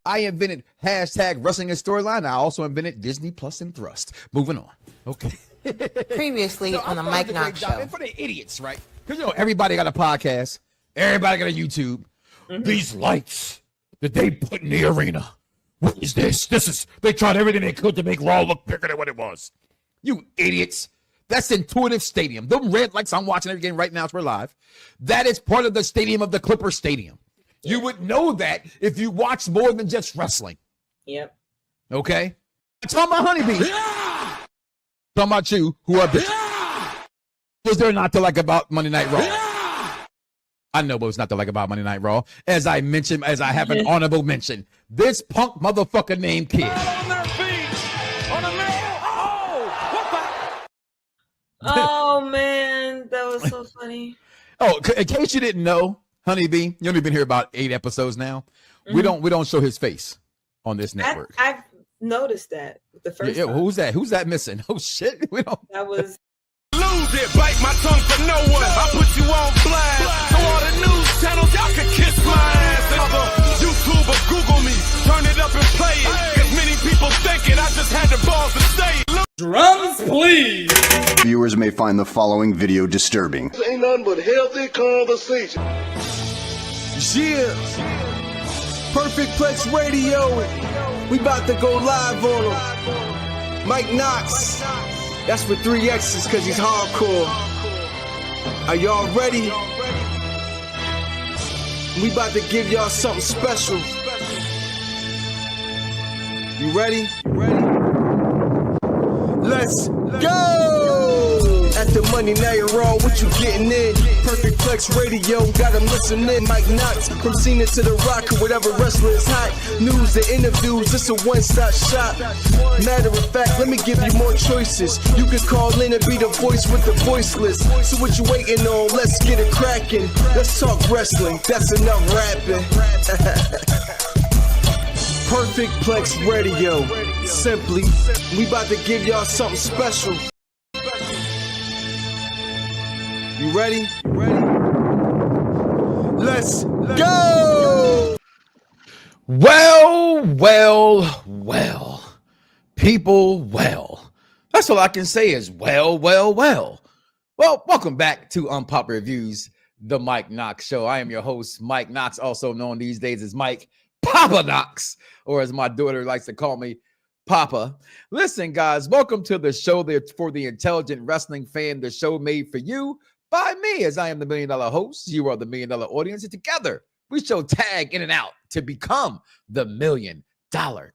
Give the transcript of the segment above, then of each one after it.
I invented hashtag wrestling and storyline. I also invented Disney Plus and Thrust. Moving on. Okay. Previously on the Mike Knoxxx Show. And for the idiots, right? Because, you know, everybody got a podcast. Everybody got a YouTube. Mm-hmm. These lights that they put in the arena. What is this? They tried everything they could to make Raw look bigger than what it was. You idiots. That's Intuitive Stadium. Them red lights I'm watching every game right now. We're live. That is part of the stadium of the Clipper Stadium. You would know that if you watch more than just wrestling. Yep. Okay? I'm talking about Honeybee. Yeah! Talking about you, who are bitches. Yeah! Is there not to like about Monday Night Raw? Yeah! I know what's not to like about Monday Night Raw. As I mentioned, as I have an honorable mention, this punk motherfucker named Kid. On their feet. On a nail. Oh! What the? Oh, man. That was so funny. Oh, in case you didn't know, Honeybee, you only been here about 8 episodes now. Mm-hmm. We don't show his face on this network. I've noticed that the first time. Who's that? Who's that missing? Oh shit, we don't. That was. Lose it, bite my tongue for no one. I put you on blast. So all the news channels, y'all can kiss my ass. If YouTube or Google me, turn it up and play it. Cause many people thinking I just had the balls to say it. Drums, please. Viewers may find the following video disturbing. This ain't nothing but healthy conversation. Yeah. Perfect Plex Radio. We about to go live on him. Mike Knoxxx. That's with 3 X's because he's hardcore. Are y'all ready? We about to give y'all something special. You ready? Let's go! At the Monday Night Raw, what you getting in? Perfect Plex Radio, got them listening. Mike Knoxxx, from Cena to The Rock, or whatever wrestler is hot. News and interviews, it's a one-stop shop. Matter of fact, let me give you more choices. You can call in and be the voice with the voiceless. So what you waiting on? Let's get it cracking. Let's talk wrestling, that's enough rapping. Perfect Plex Radio. Simply, we about to give y'all something special. You ready? Let's go! Well. People, well. That's all I can say is well. Well, welcome back to Unpopular Reviews, the Mike Knoxxx Show. I am your host, Mike Knoxxx, also known these days as Mike Papa Knoxxx, or as my daughter likes to call me, Papa. Listen, guys, welcome to the show for the intelligent wrestling fan, the show made for you by me, as I am the $1 million host. You are the $1 million audience, and together we shall tag in and out to become the $1 million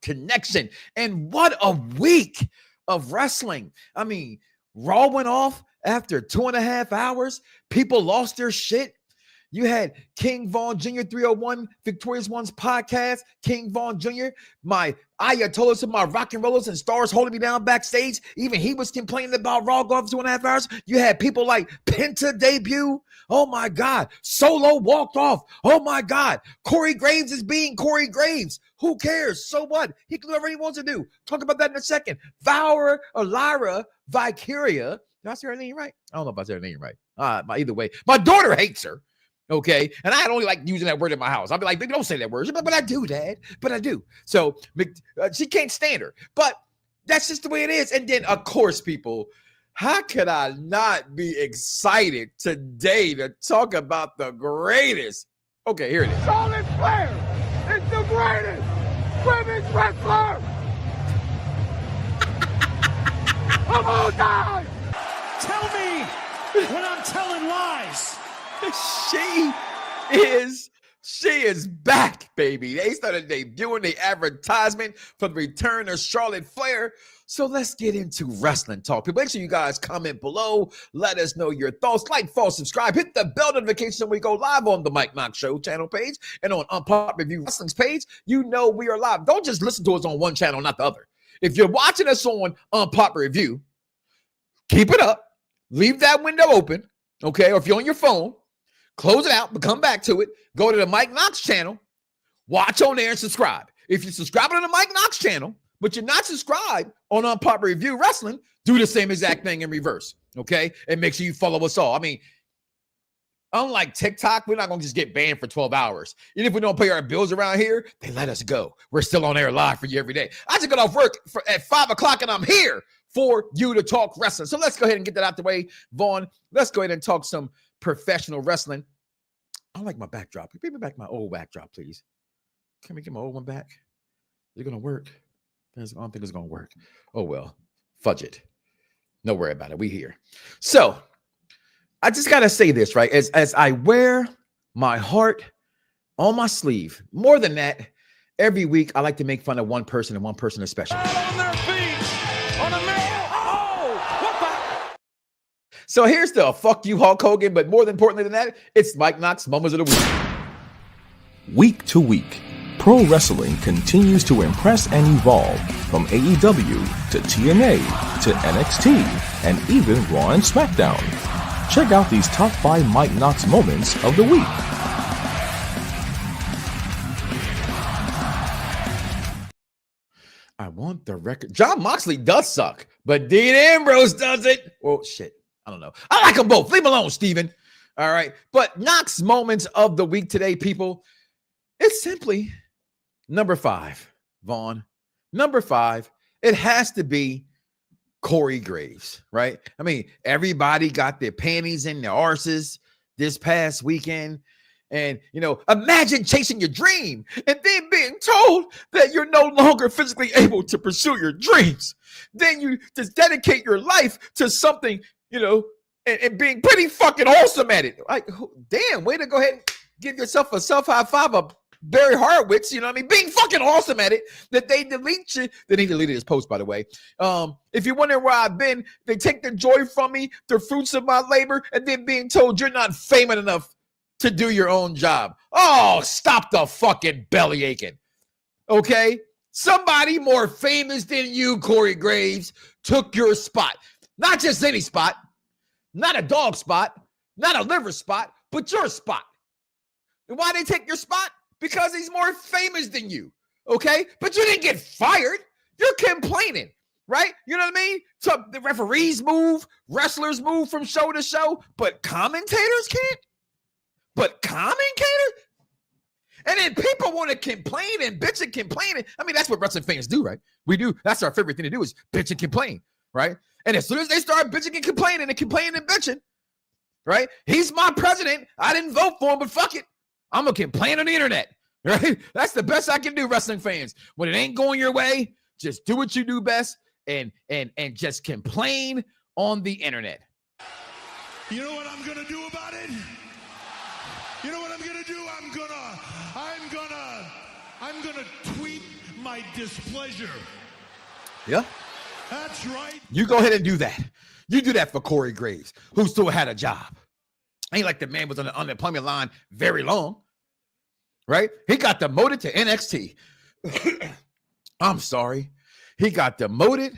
connection. And what a week of wrestling. I mean, Raw went off after 2.5 hours. People lost their shit. You had King Von Jr. 301 Victorious Ones podcast. King Von Jr., my Ayatollahs of my rock and rollers and stars holding me down backstage. Even he was complaining about Raw going for 2.5 hours. You had people like Penta debut. Oh my God. Solo walked off. Oh my God. Corey Graves is being Corey Graves. Who cares? So what? He can do whatever he wants to do. Talk about that in a second. Lyra Valkyria. Did I say her name right? I don't know if I said her name right. Either way, my daughter hates her. Okay, and I don't like using that word in my house. I'll be like, baby, don't say that word. But I do, Dad. But I do. So she can't stand her. But that's just the way it is. And then, of course, people, how could I not be excited today to talk about the greatest? Okay, here it is. Charlotte Flair is the greatest women's wrestler of all time. Tell me when I'm telling lies. She is back, baby. They started debuting the advertisement for the return of Charlotte Flair. So let's get into wrestling talk. People, make sure you guys comment below. Let us know your thoughts. Like, follow, subscribe. Hit the bell notification when we go live on the Mike Knoxxx Show channel page and on Unpopular Review Wrestling's page. You know we are live. Don't just listen to us on one channel, not the other. If you're watching us on Unpopular Review, keep it up. Leave that window open, okay? Or if you're on your phone, close it out, but come back to it. Go to the Mike Knoxxx channel, watch on there, and subscribe. If you're subscribing to the Mike Knoxxx channel, but you're not subscribed on Unpopular Review Wrestling, do the same exact thing in reverse, okay? And make sure you follow us all. I mean, Unlike TikTok, we're not going to just get banned for 12 hours. Even if we don't pay our bills around here, they let us go. We're still on air live for you every day. I just got off work at 5 o'clock and I'm here for you to talk wrestling. So let's go ahead and get that out the way, Vaughn. Let's go ahead and talk some professional wrestling. I like my backdrop. Give me back my old backdrop, please. Can we get my old one back? Is it going to work? I don't think it's going to work. Oh, well, fudge it. Don't worry about it. We here. So I just got to say this, right? As I wear my heart on my sleeve, more than that, every week I like to make fun of one person and one person especially. On their feet, on a man. Oh, what the? So here's the fuck you, Hulk Hogan, but more importantly than that, it's Mike Knoxxx Moments of the Week. Week to week, pro wrestling continues to impress and evolve from AEW to TNA to NXT and even Raw and SmackDown. Check out these top 5 Mike Knoxxx moments of the week. I want the record. Jon Moxley does suck, but Dean Ambrose doesn't. Well, shit. I don't know. I like them both. Leave them alone, Steven. All right. But Knoxxx moments of the week today, people, it's simply number 5, Vaughn. Number 5. It has to be Corey Graves, right? I mean, everybody got their panties in their arses this past weekend. And, you know, imagine chasing your dream and then being told that you're no longer physically able to pursue your dreams. Then you just dedicate your life to something, you know, and being pretty fucking awesome at it. Like, damn, way to go ahead and give yourself a self-high five up. Barry Horowitz, you know what I mean? Being fucking awesome at it, that they delete you. Then he deleted his post, by the way. If you're wondering where I've been, they take the joy from me, the fruits of my labor, and then being told you're not famous enough to do your own job. Oh, stop the fucking belly aching. Okay? Somebody more famous than you, Corey Graves, took your spot. Not just any spot, not a dog spot, not a liver spot, but your spot. And why they take your spot? Because he's more famous than you, okay? But you didn't get fired. You're complaining, right? You know what I mean? So the referees move, wrestlers move from show to show, but commentators can't? But commentators? And then people want to complain and bitch and complain. I mean, that's what wrestling fans do, right? We do. That's our favorite thing to do is bitch and complain, right? And as soon as they start bitching and complaining and bitching, right? He's my president. I didn't vote for him, but fuck it. I'm going to complain on the internet, right? That's the best I can do, wrestling fans. When it ain't going your way, just do what you do best and just complain on the internet. You know what I'm going to do about it? You know what I'm going to do? I'm going to tweet my displeasure. Yeah. That's right. You go ahead and do that. You do that for Corey Graves, who still had a job. Ain't like the man was on the unemployment line very long, right? He got demoted to NXT. I'm sorry. He got demoted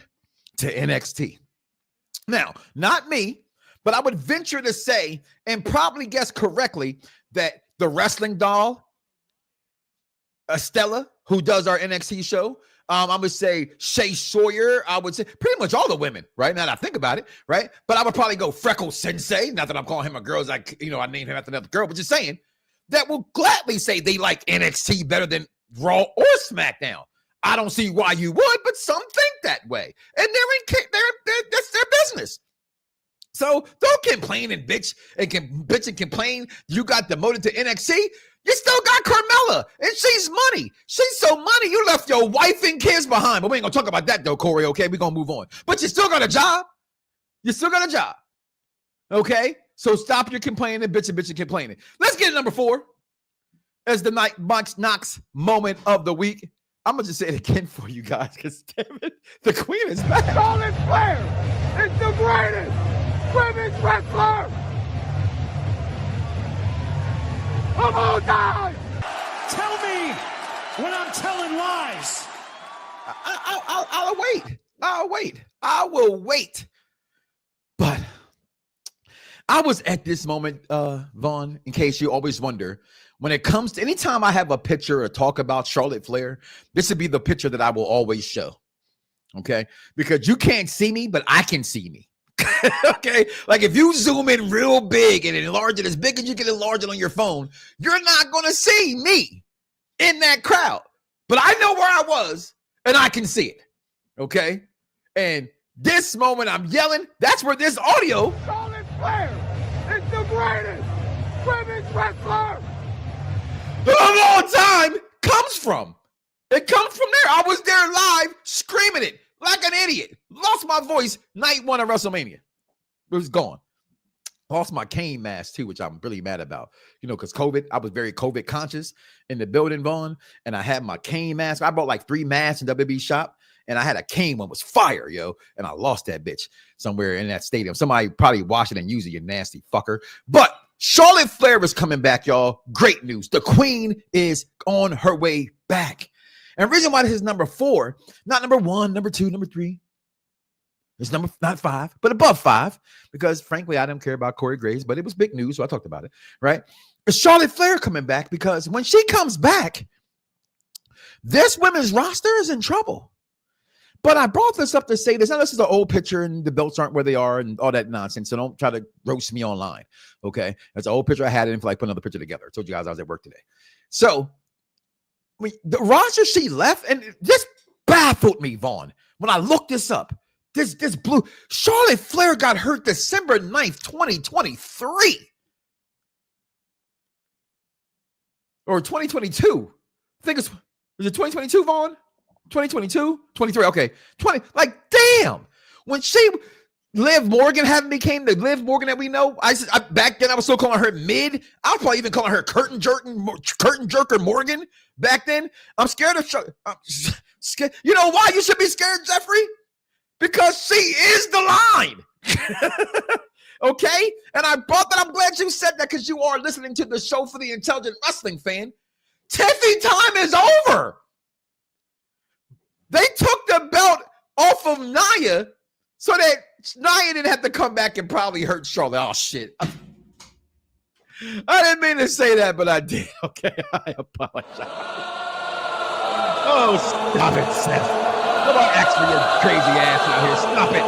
to NXT. Now, not me, but I would venture to say and probably guess correctly that the wrestling doll, Estella, who does our NXT show, I'm going to say Shay Sawyer. I would say pretty much all the women, right? Now that I think about it, right? But I would probably go Freckle Sensei. Not that I'm calling him a girl. I named him after another girl, but just saying that will gladly say they like NXT better than Raw or SmackDown. I don't see why you would, but some think that way. And that's their business. So don't complain and bitch and complain. You got demoted to NXT. You still got Carmella, and she's money. She's so money, you left your wife and kids behind. But we ain't going to talk about that, though, Corey, okay? We're going to move on. But you still got a job. You still got a job, okay? So stop your complaining and bitch and complaining. Let's get to number 4 as the Mike Knoxxx moment of the week. I'm going to just say it again for you guys because, damn it, the queen is back. Charlotte Flair is the greatest women's wrestler of all time. Tell me when I'm telling lies. I'll wait. I will wait. But I was at this moment, Vaughn, in case you always wonder, when it comes to anytime I have a picture or talk about Charlotte Flair, this would be the picture that I will always show. Okay? Because you can't see me, but I can see me. Okay, like if you zoom in real big and enlarge it as big as you can enlarge it on your phone, you're not going to see me in that crowd. But I know where I was, and I can see it. Okay, and this moment I'm yelling. That's where this audio. Charlotte Flair is the greatest women's wrestler of all time comes from. It comes from there. I was there live screaming it like an idiot. Lost my voice night one of WrestleMania. It was gone. Lost my cane mask too, which I'm really mad about. You know, because COVID, I was very COVID conscious in the building, Vaughn, and I had my cane mask. I bought like 3 masks in WWE shop, and I had a cane one was fire, yo, and I lost that bitch somewhere in that stadium. Somebody probably washed it and used it, you nasty fucker. But Charlotte Flair is coming back, y'all. Great news. The Queen is on her way back. And the reason why this is number 4, not number 1, number 2, number 3. It's number not 5, but above 5, because frankly, I don't care about Corey Graves, but it was big news, so I talked about it, right? It's Charlotte Flair coming back because when she comes back, this women's roster is in trouble. But I brought this up to say this. Now, this is an old picture and the belts aren't where they are and all that nonsense. So don't try to roast me online. Okay. That's an old picture I had. I didn't feel like putting another picture together. I told you guys I was at work today. So the roster she left, and this baffled me, Vaughn. When I looked this up, this blue Charlotte Flair got hurt December 9th, 2023. Or 2022. I think was it 2022, Vaughn? 2022, 23, okay, 20, like, damn. When Liv Morgan hadn't became the Liv Morgan that we know, back then I was still calling her mid. I was probably even calling her curtain jerker Morgan back then. I'm scared of, scared. You know why you should be scared, Jeffrey? Because she is the line. Okay? And I brought that, I'm glad you said that because you are listening to the show for the intelligent wrestling fan. Tiffy time is over. They took the belt off of Nia so that Nia didn't have to come back and probably hurt Charlotte. Oh, shit. I didn't mean to say that, but I did. Okay, I apologize. Oh, stop it, Seth. Nobody asked for your crazy ass out here. Stop it.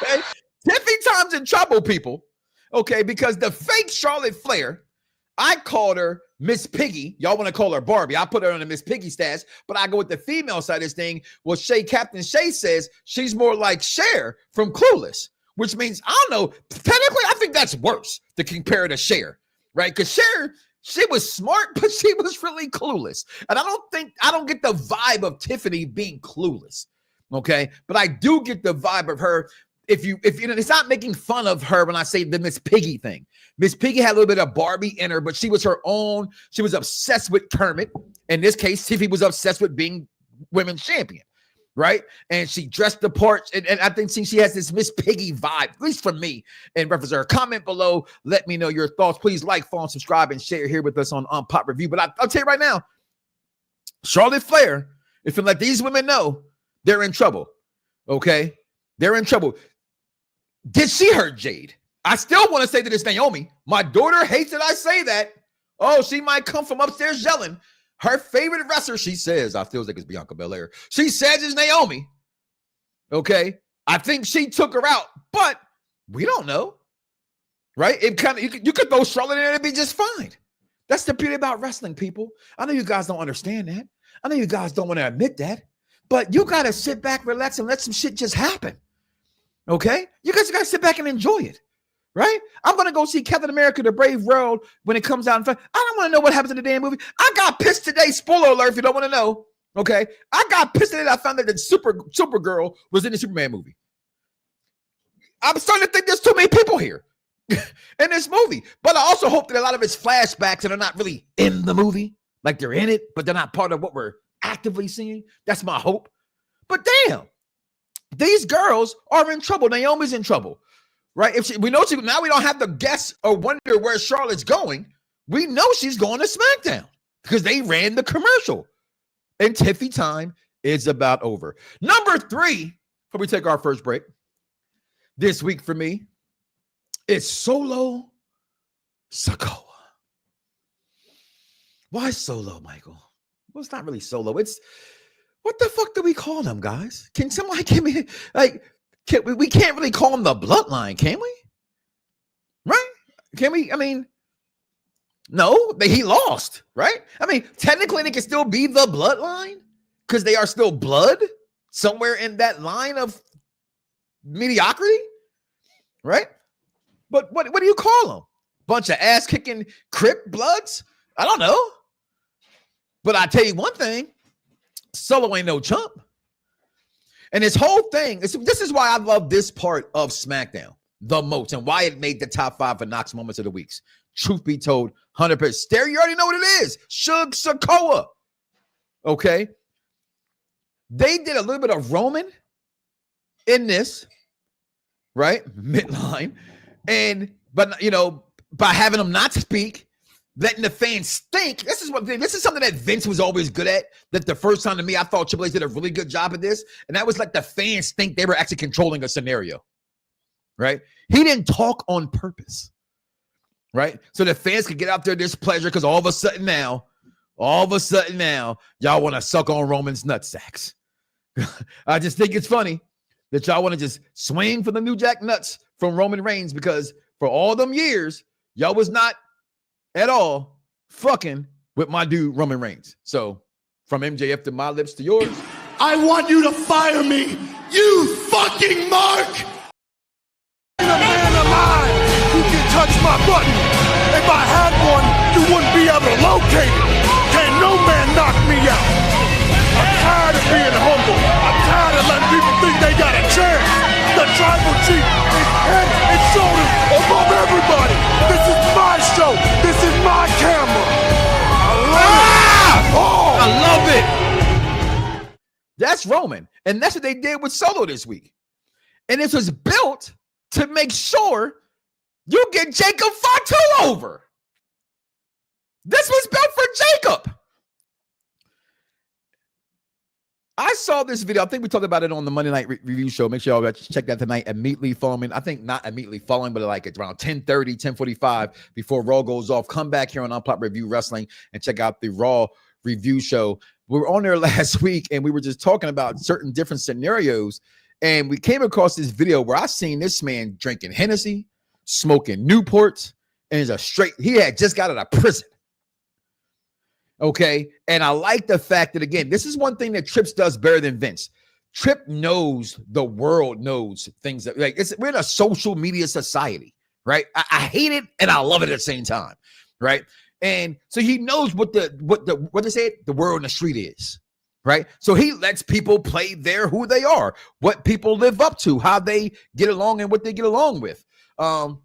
Okay? Tiffy time's in trouble, people. Okay, because the fake Charlotte Flair, I called her Miss Piggy. Y'all want to call her Barbie. I put her on the Miss Piggy stats, but I go with the female side of this thing. Well, Captain Shay says she's more like Cher from Clueless, which means, I don't know, technically, I think that's worse to compare to Cher, right? Because Cher, she was smart, but she was really clueless. And I don't get the vibe of Tiffany being clueless, okay? But I do get the vibe of her. If you know, it's not making fun of her when I say the Miss Piggy thing. Miss Piggy had a little bit of Barbie in her, but she was her own. She was obsessed with Kermit. In this case, Tiffy was obsessed with being women's champion, right? And she dressed the part, and I think she has this Miss Piggy vibe, at least for me, in reference to her. Comment below. Let me know your thoughts. Please like, follow, subscribe, and share here with us on Pop Review. But I'll tell you right now, Charlotte Flair, if you let these women know, they're in trouble, okay? They're in trouble. Did she hurt Jade? I still want to say that it's Naomi. My daughter hates that I say that. Oh, she might come from upstairs yelling. Her favorite wrestler, she says, I feel like it's Bianca Belair. She says it's Naomi. Okay. I think she took her out, but we don't know. Right? It kind of you could throw Charlotte in there and be just fine. That's the beauty about wrestling, people. I know you guys don't understand that. I know you guys don't want to admit that, but you got to sit back, relax, and let some shit just happen. Okay? You guys got to sit back and enjoy it, right? I'm going to go see Captain America, The Brave World when it comes out. I don't want to know what happens in the damn movie. I got pissed today. Spoiler alert if you don't want to know. Okay? I got pissed today that I found out that Supergirl was in the Superman movie. I'm starting to think there's too many people here in this movie. But I also hope that a lot of it's flashbacks and they're not really in the movie. Like they're in it, but they're not part of what we're actively seeing. That's my hope. But damn. These girls are in trouble. Naomi's in trouble, right? We know now we don't have to guess or wonder where Charlotte's going. We know she's going to SmackDown because they ran the commercial. And Tiffy time is about over. Number 3, before we take our first break, this week for me, it's Solo Sikoa. Why Solo, Michael? Well, it's not really Solo. It's what the fuck do we call them, guys? Can somebody give me, like, we can't really call him the Bloodline, can we? Right? Can we? I mean, no, he lost, right? I mean, technically they can still be the Bloodline because they are still blood somewhere in that line of mediocrity, right? But what do you call them? Bunch of ass-kicking Crip bloods? I don't know. But I tell you one thing, Solo ain't no chump. And this whole thing, this is why I love this part of SmackDown the most and why it made the top 5 for Knox moments of the weeks. Truth be told, 100%. Stare, you already know what it is. Sikoa. Okay? They did a little bit of Roman in this, right? Midline. But you know, by having them not speak, letting the fans think. This is something that Vince was always good at. That the first time to me, I thought Triple H did a really good job at this. And that was like the fans think they were actually controlling a scenario. Right? He didn't talk on purpose. Right? So the fans could get out their displeasure because all of a sudden now, y'all want to suck on Roman's nutsacks. I just think it's funny that y'all want to just swing for the New Jack nuts from Roman Reigns because for all them years, y'all was not at all fucking with my dude Roman Reigns. So from MJF to my lips to yours, I want you to fire me, you fucking Mark! Ain't a man alive who can touch my button. If I had one, you wouldn't be able to locate it. Can't no man knock me out. I'm tired of being humble. I'm tired of letting people think they got a chance. The tribal chief is head and shoulders above everybody. This is my show. This is my camera. I love it. That's Roman. And that's what they did with Solo this week. And this was built to make sure you get Jacob Fatu over. This was built for Jacob. I saw this video. I think we talked about it on the Monday Night Review show. Make sure y'all go check that tonight. Immediately following, I think not immediately following, but like it's around 10:30, 10:45 before Raw goes off. Come back here on Unpop Review Wrestling and check out the Raw review show. We were on there last week and we were just talking about certain different scenarios. And we came across this video where I seen this man drinking Hennessy, smoking Newports, and he had just got out of prison. Okay. And I like the fact that, again, this is one thing that Trips does better than Vince. Trip knows the world knows things that we're in a social media society, right? I hate it and I love it at the same time, right? And so he knows what they say the word on the street is, right? So he lets people play who they are, what people live up to, how they get along and what they get along with. And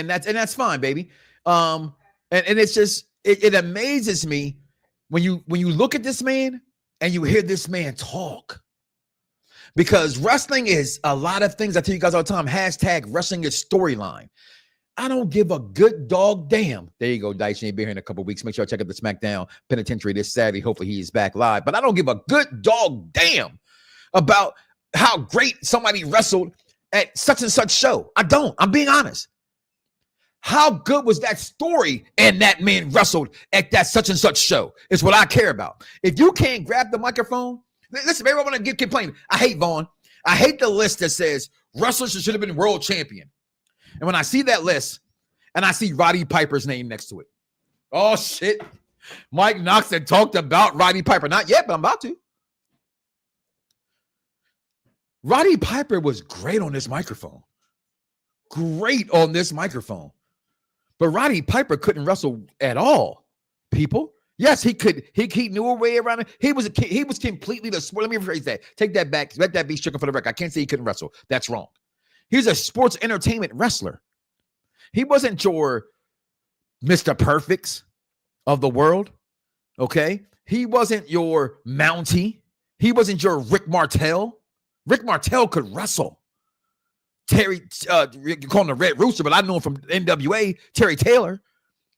that's fine, baby. And it's just it amazes me when you look at this man and you hear this man talk, because wrestling is a lot of things. I tell you guys all the time, hashtag wrestling is storyline. I don't give a good dog damn. There you go, Dice. You'll be here in a couple of weeks. Make sure I check out the SmackDown Penitentiary this Saturday. Hopefully he is back live. But I don't give a good dog damn about how great somebody wrestled at such and such show. I don't. I'm being honest. How good was that story and that man wrestled at that such and such show is what I care about. If you can't grab the microphone, listen, everyone want to complain. I hate Vaughn. I hate the list that says wrestlers should have been world champion. And when I see that list and I see Roddy Piper's name next to it, oh shit. Mike Knoxxx had talked about Roddy Piper. Not yet, but I'm about to. Roddy Piper was great on this microphone. Great on this microphone. But Roddy Piper couldn't wrestle at all, people. Yes, he could. He knew a way around it. He was completely the sport. Let me rephrase that. Take that back. Let that be stricken for the record. I can't say he couldn't wrestle. That's wrong. He's a sports entertainment wrestler. He wasn't your Mr. Perfects of the world. Okay. He wasn't your Mountie. He wasn't your Rick Martel. Rick Martel could wrestle. Terry, you call him the Red Rooster, but I know him from NWA, Terry Taylor.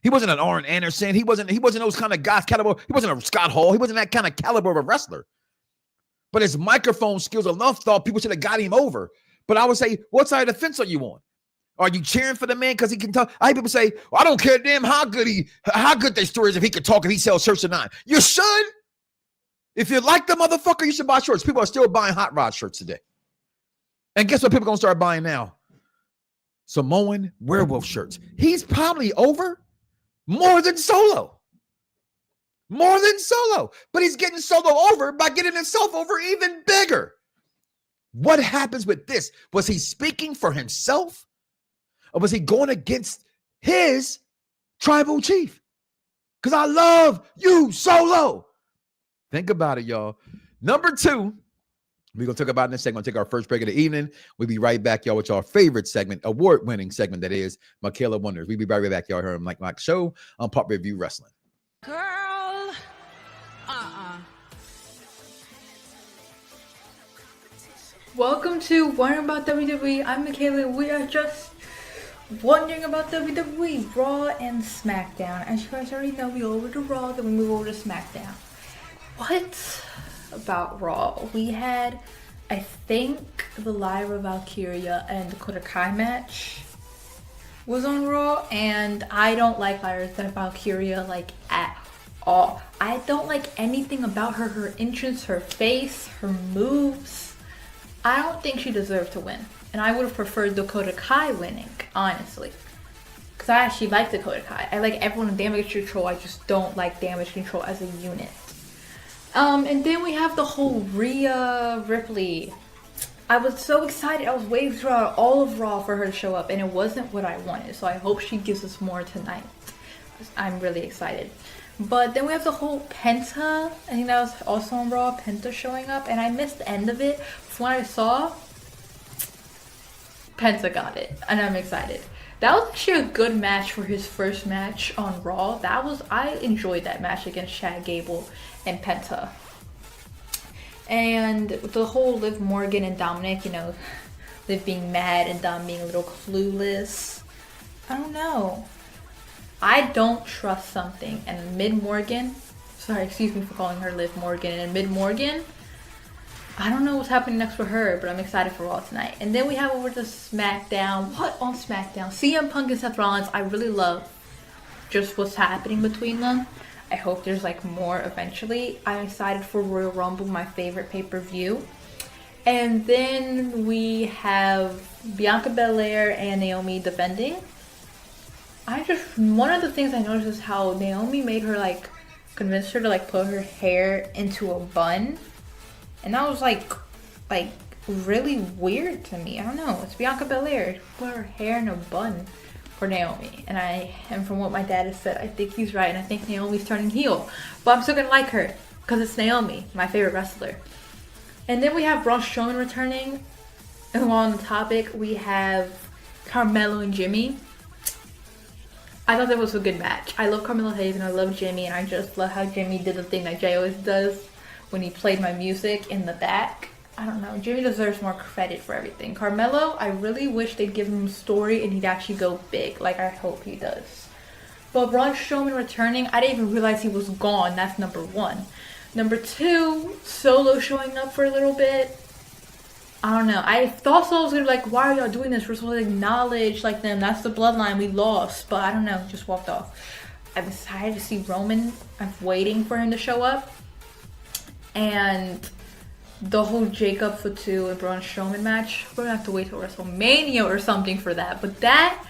He wasn't an Arn Anderson. He wasn't those kind of guys caliber. He wasn't a Scott Hall. He wasn't that kind of caliber of a wrestler. But his microphone skills enough thought people should have got him over. But I would say, what side of the fence are you on? Are you cheering for the man because he can talk? I hear people say, well, I don't care damn how good their story is if he can talk, if he sells shirts or not. You should. If you like the motherfucker, you should buy shirts. People are still buying Hot Rod shirts today. And guess what people going to start buying now? Samoan werewolf shirts. He's probably over more than Solo. More than Solo. But he's getting Solo over by getting himself over even bigger. What happens with this? Was he speaking for himself? Or was he going against his tribal chief? Because I love you, Solo. Think about it, y'all. Number 2, we're going to talk about in this segment. We're going to take our first break of the evening. We'll be right back, y'all, with our favorite segment, award-winning segment, that is Michaela Wonders. We'll be right back, y'all, here on Mike Knoxxx Show on Pop Review Wrestling. Girl, Welcome to Wondering About WWE. I'm Michaela. We are just wondering about WWE, Raw and SmackDown. As you guys already know, we go over to Raw, then we move over to SmackDown. What about Raw? We had, I think, the Lyra Valkyria and Dakota Kai match was on Raw, and I don't like Lyra Valkyria like at all. I don't like anything about her, her entrance, her face, her moves. I don't think she deserved to win, and I would have preferred Dakota Kai winning, honestly, because I actually like Dakota Kai. I like everyone in Damage Control. I just don't like Damage Control as a unit. And then we have the whole Rhea Ripley. I was so excited. I was waiting throughout all of Raw for her to show up, and it wasn't what I wanted. So I hope she gives us more tonight. I'm really excited. But then we have the whole Penta. I think that was also on Raw. Penta showing up, and I missed the end of it. From what I saw, Penta got it, and I'm excited. That was actually a good match for his first match on Raw. I enjoyed that match against Chad Gable and Penta. And the whole Liv Morgan and Dominic, you know, Liv being mad and Dom being a little clueless. I don't know. I don't trust something. And Mid Morgan, sorry, excuse me for calling her Liv Morgan, and Mid Morgan, I don't know what's happening next for her, but I'm excited for Raw tonight. And then we have over to SmackDown. What on SmackDown? CM Punk and Seth Rollins. I really love just what's happening between them. I hope there's like more eventually. I'm excited for Royal Rumble, my favorite pay-per-view. And then we have Bianca Belair and Naomi defending. One of the things I noticed is how Naomi made her like, convinced her to like put her hair into a bun. And that was like really weird to me. I don't know. It's Bianca Belair. Put her hair in a bun for Naomi. And from what my dad has said, I think he's right. And I think Naomi's turning heel. But I'm still going to like her because it's Naomi, my favorite wrestler. And then we have Braun Strowman returning. And while on the topic, we have Carmelo and Jimmy. I thought that was a good match. I love Carmelo Hayes and I love Jimmy. And I just love how Jimmy did the thing that Jey always does when he played my music in the back. I don't know. Jimmy deserves more credit for everything. Carmelo, I really wish they'd give him a story and he'd actually go big, like I hope he does. But Braun Strowman returning, I didn't even realize he was gone. That's number 1. Number 2, Solo showing up for a little bit. I don't know. I thought Solo was gonna be like, why are y'all doing this? We're supposed to acknowledge like them. That's the bloodline. We lost. But I don't know. Just walked off. I'm excited to see Roman. I'm waiting for him to show up. And the whole Jacob Fatu and Braun Strowman match, we're gonna have to wait till WrestleMania or something for that. But that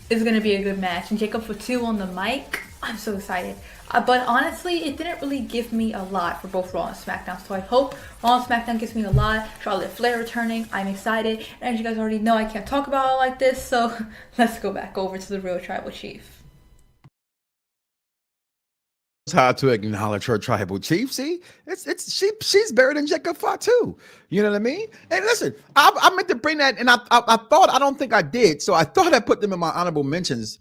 is gonna be a good match. And Jacob Fatu on the mic, I'm so excited. But honestly, it didn't really give me a lot for both Raw and SmackDown. So I hope Raw and SmackDown gives me a lot. Charlotte Flair returning, I'm excited. And as you guys already know, I can't talk about it like this. So let's go back over to the real Tribal Chief. How to acknowledge her tribal chief. See, she's better than Jacob Fatu. You know what I mean? And listen, I meant to bring that, and I thought, I don't think I did. So I thought I put them in my honorable mentions.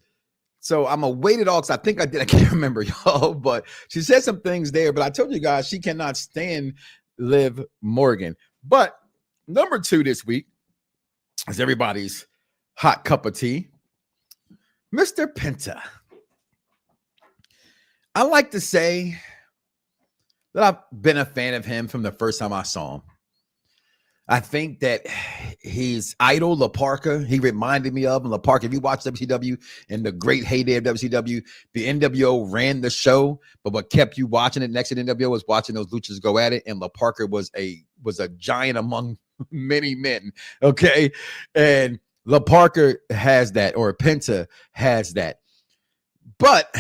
So I'm gonna wait it all because I think I did. I can't remember, y'all. But she said some things there. But I told you guys she cannot stand Liv Morgan. But number 2 this week is everybody's hot cup of tea, Mr. Penta. I like to say that I've been a fan of him from the first time I saw him. I think that his idol, La Parka, he reminded me of La Parka. If you watch WCW in the great heyday of WCW, the NWO ran the show, but what kept you watching it next to the NWO was watching those luchas go at it. And La Parka was a giant among many men. Okay. And La Parker has that, or Penta has that. But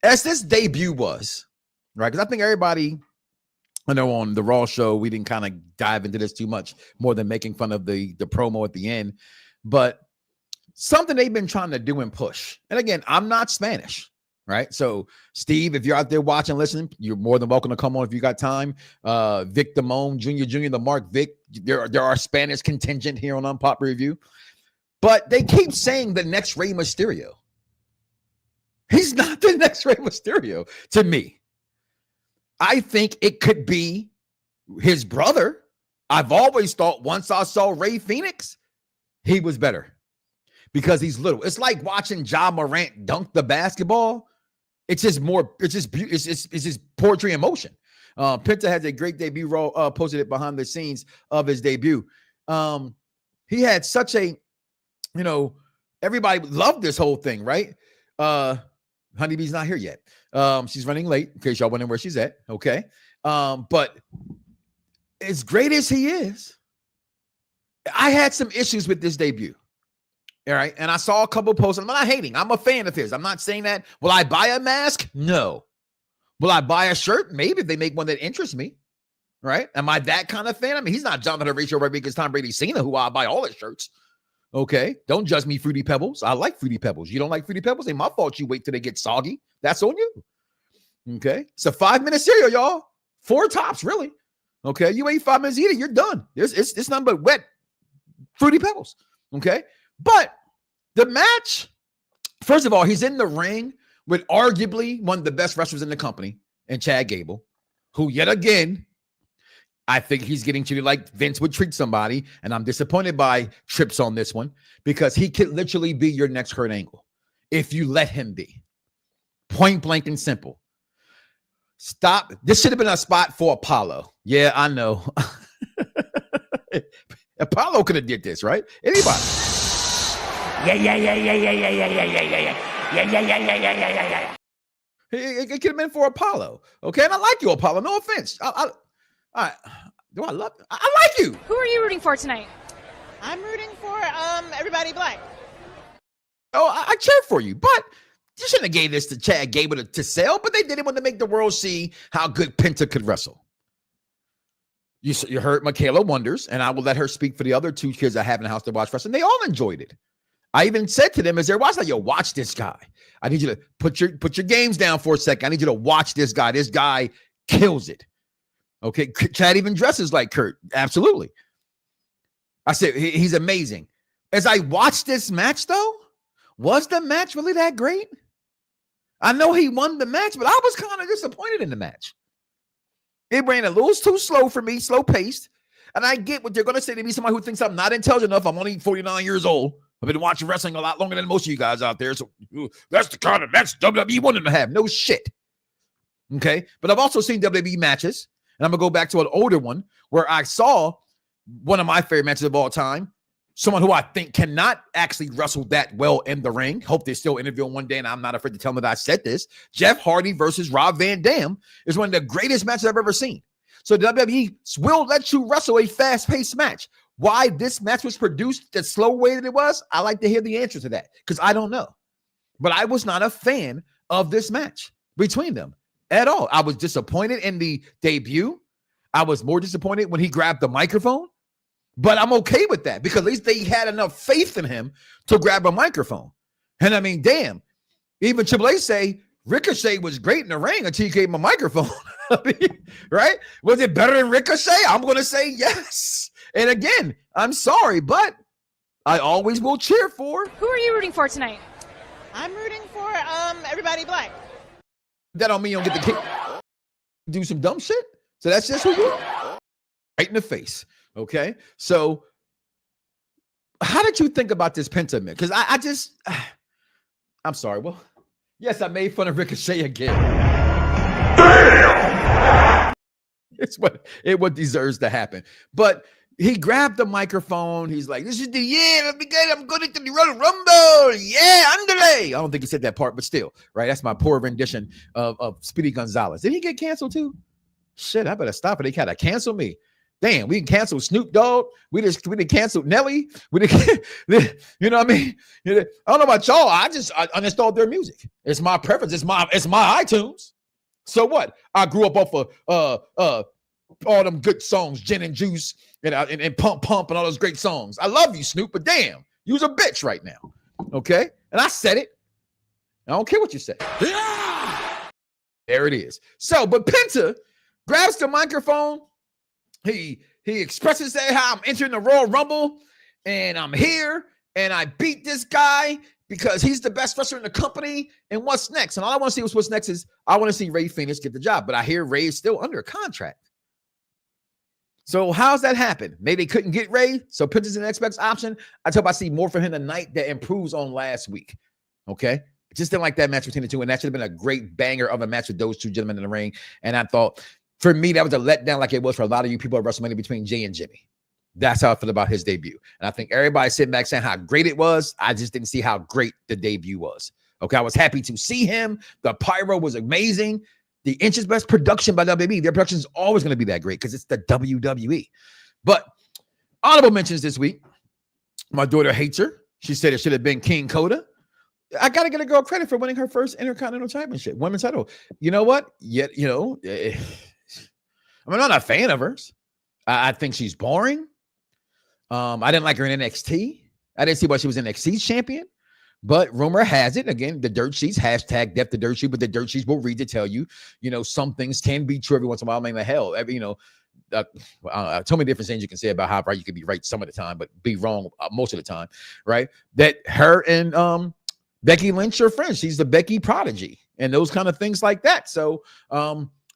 as this debut was, right? Because I think everybody, I know on the Raw show, we didn't kind of dive into this too much more than making fun of the promo at the end. But something they've been trying to do and push. And again, I'm not Spanish, right? So, Steve, if you're out there watching, listening, you're more than welcome to come on if you got time. Vic Damone, Jr., the Mark Vic, there are Spanish contingent here on Unpop Review. But they keep saying the next Rey Mysterio. He's not the next Rey Mysterio to me. I think it could be his brother. I've always thought once I saw Rey Fenix, he was better because he's little. It's like watching Ja Morant dunk the basketball. It's just poetry in motion. Penta has a great debut. Posted it behind the scenes of his debut. He had such a, everybody loved this whole thing, right? Honeybee's not here yet. She's running late, in case y'all wondering where she's at. Okay. But as great as he is, I had some issues with this debut. All right. And I saw a couple posts. I'm not hating. I'm a fan of his. I'm not saying that. Will I buy a mask? No. Will I buy a shirt? Maybe if they make one that interests me. Right. Am I that kind of fan? I mean, he's not Jonathan Horatio Rodriguez, Tom Brady, Cena, who I buy all his shirts. Okay. Don't judge me, Fruity Pebbles. I like Fruity Pebbles. You don't like Fruity Pebbles? Ain't my fault you wait till they get soggy. That's on you. Okay. It's a 5-minute cereal, y'all. 4 tops, really. Okay. You ate 5 minutes, eat it. You're done. It's nothing but wet Fruity Pebbles. Okay. But the match, first of all, he's in the ring with arguably one of the best wrestlers in the company, and Chad Gable, who yet again, I think he's getting treated like Vince would treat somebody, and I'm disappointed by Trips on this one because he could literally be your next Kurt Angle if you let him be. Point blank and simple. Stop. This should have been a spot for Apollo. Yeah, I know. Apollo could have did this, right? Anybody. Yeah. It could have been for Apollo. Okay, and I like you, Apollo. No offense. I like you. Who are you rooting for tonight? I'm rooting for everybody black. Oh, I cheer for you, but you shouldn't have gave this to Chad Gable to sell, but they did it when to make the world see how good Penta could wrestle. You heard Michaela Wonders, and I will let her speak for the other 2 kids I have in the house to watch wrestling. They all enjoyed it. I even said to them as they're watching, yo, watch this guy. I need you to put your games down for a second. I need you to watch this guy. This guy kills it. Okay, Chad even dresses like Kurt. Absolutely. I said, he's amazing. As I watched this match, though, was the match really that great? I know he won the match, but I was kind of disappointed in the match. It ran a little too slow for me, slow paced. And I get what they're going to say to me, somebody who thinks I'm not intelligent enough. I'm only 49 years old. I've been watching wrestling a lot longer than most of you guys out there. So that's the kind of match WWE wanted to have. No shit. Okay. But I've also seen WWE matches. And I'm going to go back to an older one where I saw one of my favorite matches of all time. Someone who I think cannot actually wrestle that well in the ring. Hope they still interview him one day, and I'm not afraid to tell them that I said this. Jeff Hardy versus Rob Van Dam is one of the greatest matches I've ever seen. So WWE will let you wrestle a fast-paced match. Why this match was produced the slow way that it was, I like to hear the answer to that because I don't know. But I was not a fan of this match between them at all. I was disappointed in the debut. I was more disappointed when he grabbed the microphone. But I'm okay with that because at least they had enough faith in him to grab a microphone. And I mean, damn, even Triple H say Ricochet was great in the ring until he gave him a microphone. I mean, right? Was it better than Ricochet? I'm going to say yes. And again, I'm sorry, but I always will cheer for. Who are you rooting for tonight? I'm rooting for everybody black. That don't mean you don't get the kick. Do some dumb shit. So that's just who you are. Right in the face. Okay. So how did you think about this Penta match? Because I'm sorry. Well, yes, I made fun of Ricochet again. Damn! It's what deserves to happen. But he grabbed the microphone. He's like, this is the year. I'm going to the Royal Rumble. Yeah, andale. I don't think he said that part, but still, right? That's my poor rendition of Speedy Gonzalez. Did he get canceled too? Shit, I better stop it. They gotta cancel me. Damn, we can cancel Snoop Dogg. We didn't cancel Nelly. We didn't, you know what I mean? I don't know about y'all. I uninstalled their music. It's my preference. It's my iTunes. So what? I grew up off of all them good songs, Gin and Juice and Pump and all those great songs. I love you, Snoop, but damn, you's a bitch right now. Okay? And I said it. I don't care what you say. Yeah! There it is. So, but Penta grabs the microphone. He expresses that how I'm entering the Royal Rumble and I'm here and I beat this guy because he's the best wrestler in the company. And what's next? And all I want to see what's next is I want to see Rey Fenix get the job. But I hear Rey is still under contract. So how's that happen? Maybe they couldn't get Rey, so Penta's the next best option. I hope I see more from him tonight that improves on last week. Okay? Just didn't like that match between the two, and that should have been a great banger of a match with those two gentlemen in the ring. And I thought, for me, that was a letdown like it was for a lot of you people at WrestleMania between Jey and Jimmy. That's how I feel about his debut. And I think everybody sitting back saying how great it was. I just didn't see how great the debut was. Okay, I was happy to see him. The pyro was amazing. The inches best production by WWE. Their production is always going to be that great because it's the WWE. But honorable mentions this week. My daughter hates her. She said it should have been King Coda. I got to get a girl credit for winning her first Intercontinental Championship, women's title. You know what? Yet, I'm not a fan of hers. I think she's boring. I didn't like her in NXT. I didn't see why she was NXT's champion. But rumor has it, again, the dirt sheets, hashtag Def the Dirt Sheet, but the dirt sheets will read to tell you, some things can be true every once in a while. I mean, hell, so many different things you can say about how right you can be right some of the time, but be wrong most of the time, right? That her and Becky Lynch are friends. She's the Becky prodigy and those kind of things like that. So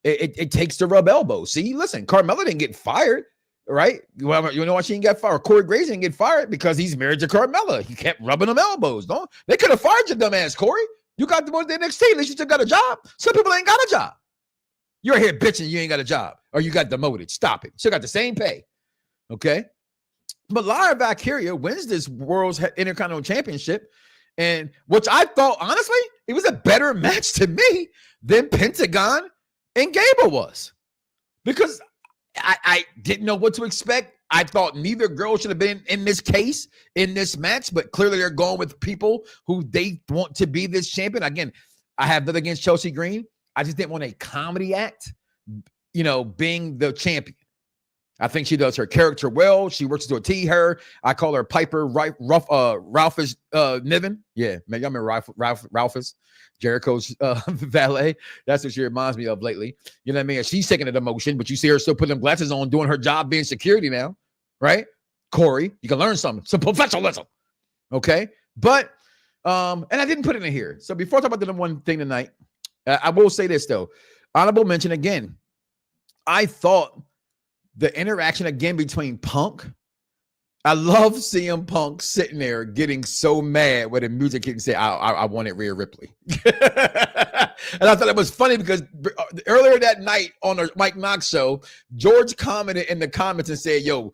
it takes to rub elbows. See, listen, Carmella didn't get fired, right? Well, you know why she didn't get fired? Corey Graves didn't get fired because he's married to Carmella. He kept rubbing them elbows. Don't they could have fired your dumb ass, Corey. You got the most NXT. At least you still got a job. Some people ain't got a job. You're here bitching you ain't got a job or you got demoted. Stop it. Still got the same pay. Okay. But Lyra Valkyria wins this World's Intercontinental Championship. And which I thought, honestly, it was a better match to me than Pentagon and Gable was. Because I didn't know what to expect. I thought neither girl should have been in this case, in this match, but clearly they're going with people who they want to be this champion. Again, I have nothing against Chelsea Green. I just didn't want a comedy act, being the champion. I think she does her character well. She works to a T. I call her Piper Ralphus Niven. Yeah, man, y'all remember Ralphus, Jericho's valet. That's what she reminds me of lately. You know what I mean? She's taking the emotion, but you see her still putting them glasses on, doing her job being security now, right? Corey, you can learn something, some professionalism. Okay, but and I didn't put it in here. So before I talk about the number one thing tonight, I will say this though. Honorable mention again. I thought the interaction again between Punk. I love CM Punk sitting there getting so mad when the music can say, I wanted Rhea Ripley. And I thought it was funny because earlier that night on the Mike Knoxxx show, George commented in the comments and said, yo,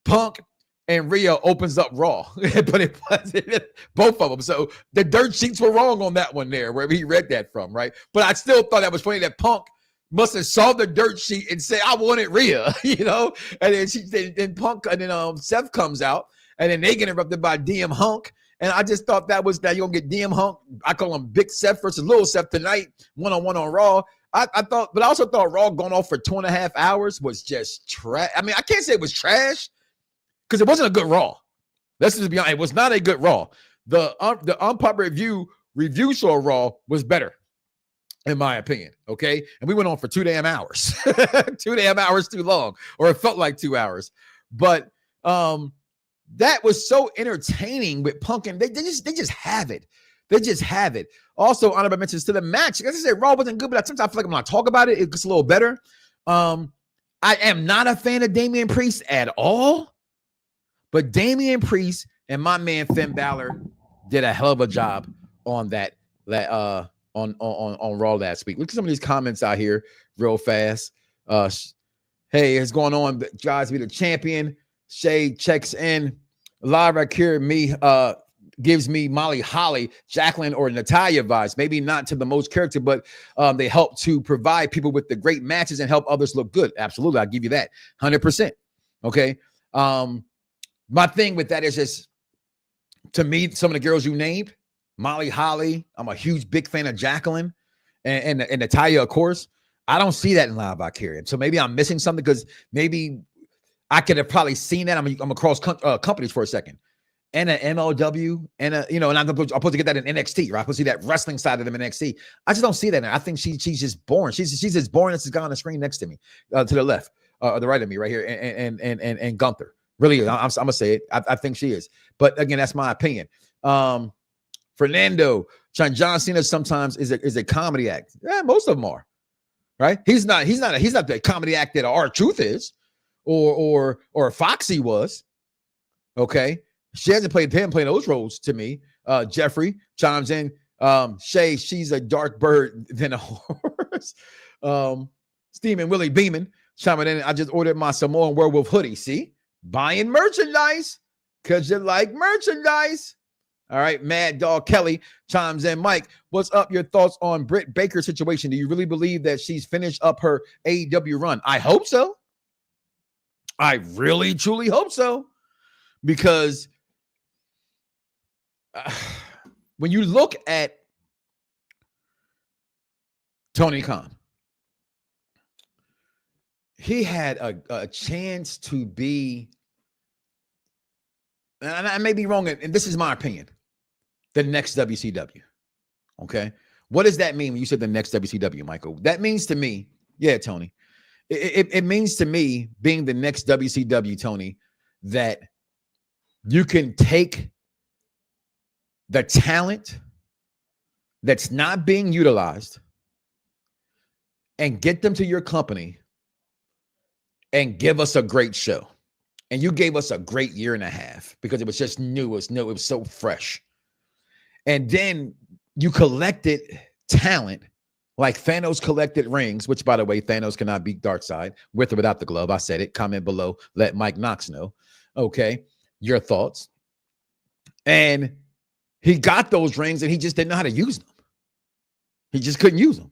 Punk and Rhea opens up Raw. But it wasn't both of them. So the dirt sheets were wrong on that one there, wherever he read that from, right? But I still thought that was funny that Punk must have saw the dirt sheet and say, I wanted Rhea, and then Punk, and then Seth comes out, and then they get interrupted by DM Hunk. And I just thought that you're going to get DM Hunk. I call him Big Seth versus Little Seth tonight, one-on-one on Raw. I also thought Raw going off for 2.5 hours was just trash. I mean, I can't say it was trash because it wasn't a good Raw. Let's just be honest. It was not a good Raw. The unpopular review show Raw was better, in my opinion, okay? And we went on for 2 damn hours. 2 damn hours too long, or it felt like 2 hours. But that was so entertaining with Punk, and they just have it. They just have it. Also, honorable mentions to the match. As I said, Raw wasn't good, but sometimes I feel like when I talk about it, it gets a little better. I am not a fan of Damian Priest at all, but Damian Priest and my man Finn Balor did a hell of a job on that on Raw last week. Look at some of these comments out here real fast. Hey, it's going on, guys. Be the champion. Shay checks in. Lyra Valkyria, me gives me Molly Holly, Jacqueline, or Natalya vibes. Maybe not to the most character, but they help to provide people with the great matches and help others look good. Absolutely. I'll give you that 100%. Okay. My thing with that is just, to me, some of the girls you named, Molly Holly, I'm a huge, big fan of Jacqueline and Natalya, of course. I don't see that in Lyra Valkyria. So maybe I'm missing something, because maybe I could have probably seen that. I'm across companies for a second. And an MLW, and I'm supposed to get that in NXT, right? I'm supposed to see that wrestling side of them in NXT. I just don't see that. I think she's just boring. She's as boring as this guy on the screen next to me, to the left, or the right of me, right here, and Gunther. Really, I'm gonna say it. I think she is. But again, that's my opinion. Fernando, John Cena sometimes is a comedy act. Yeah, most of them are. Right? He's not the comedy act that R-Truth is, or Foxy was. Okay. She hasn't played those roles to me. Jeffrey chimes in. Shay, she's a dark bird than a horse. Steamin' Willie Beeman chiming in. I just ordered my Samoan Werewolf hoodie. See? Buying merchandise because you like merchandise. All right. Mad Dog Kelly chimes in. Mike, what's up? Your thoughts on Britt Baker's situation? Do you really believe that she's finished up her AEW run? I hope so. I really, truly hope so. Because when you look at Tony Khan, he had a chance to be, and I may be wrong, and this is my opinion, the next WCW. Okay. What does that mean when you said the next WCW, Michael? That means to me, yeah, Tony, it means to me, being the next WCW, Tony, that you can take the talent that's not being utilized and get them to your company and give us a great show. And you gave us a great year and a half because it was just new. It was so fresh. And then you collected talent like Thanos collected rings, which, by the way, Thanos cannot beat Darkseid with or without the glove. I said it. Comment below. Let Mike Knoxxx know. Okay. Your thoughts. And he got those rings and he just didn't know how to use them. He just couldn't use them.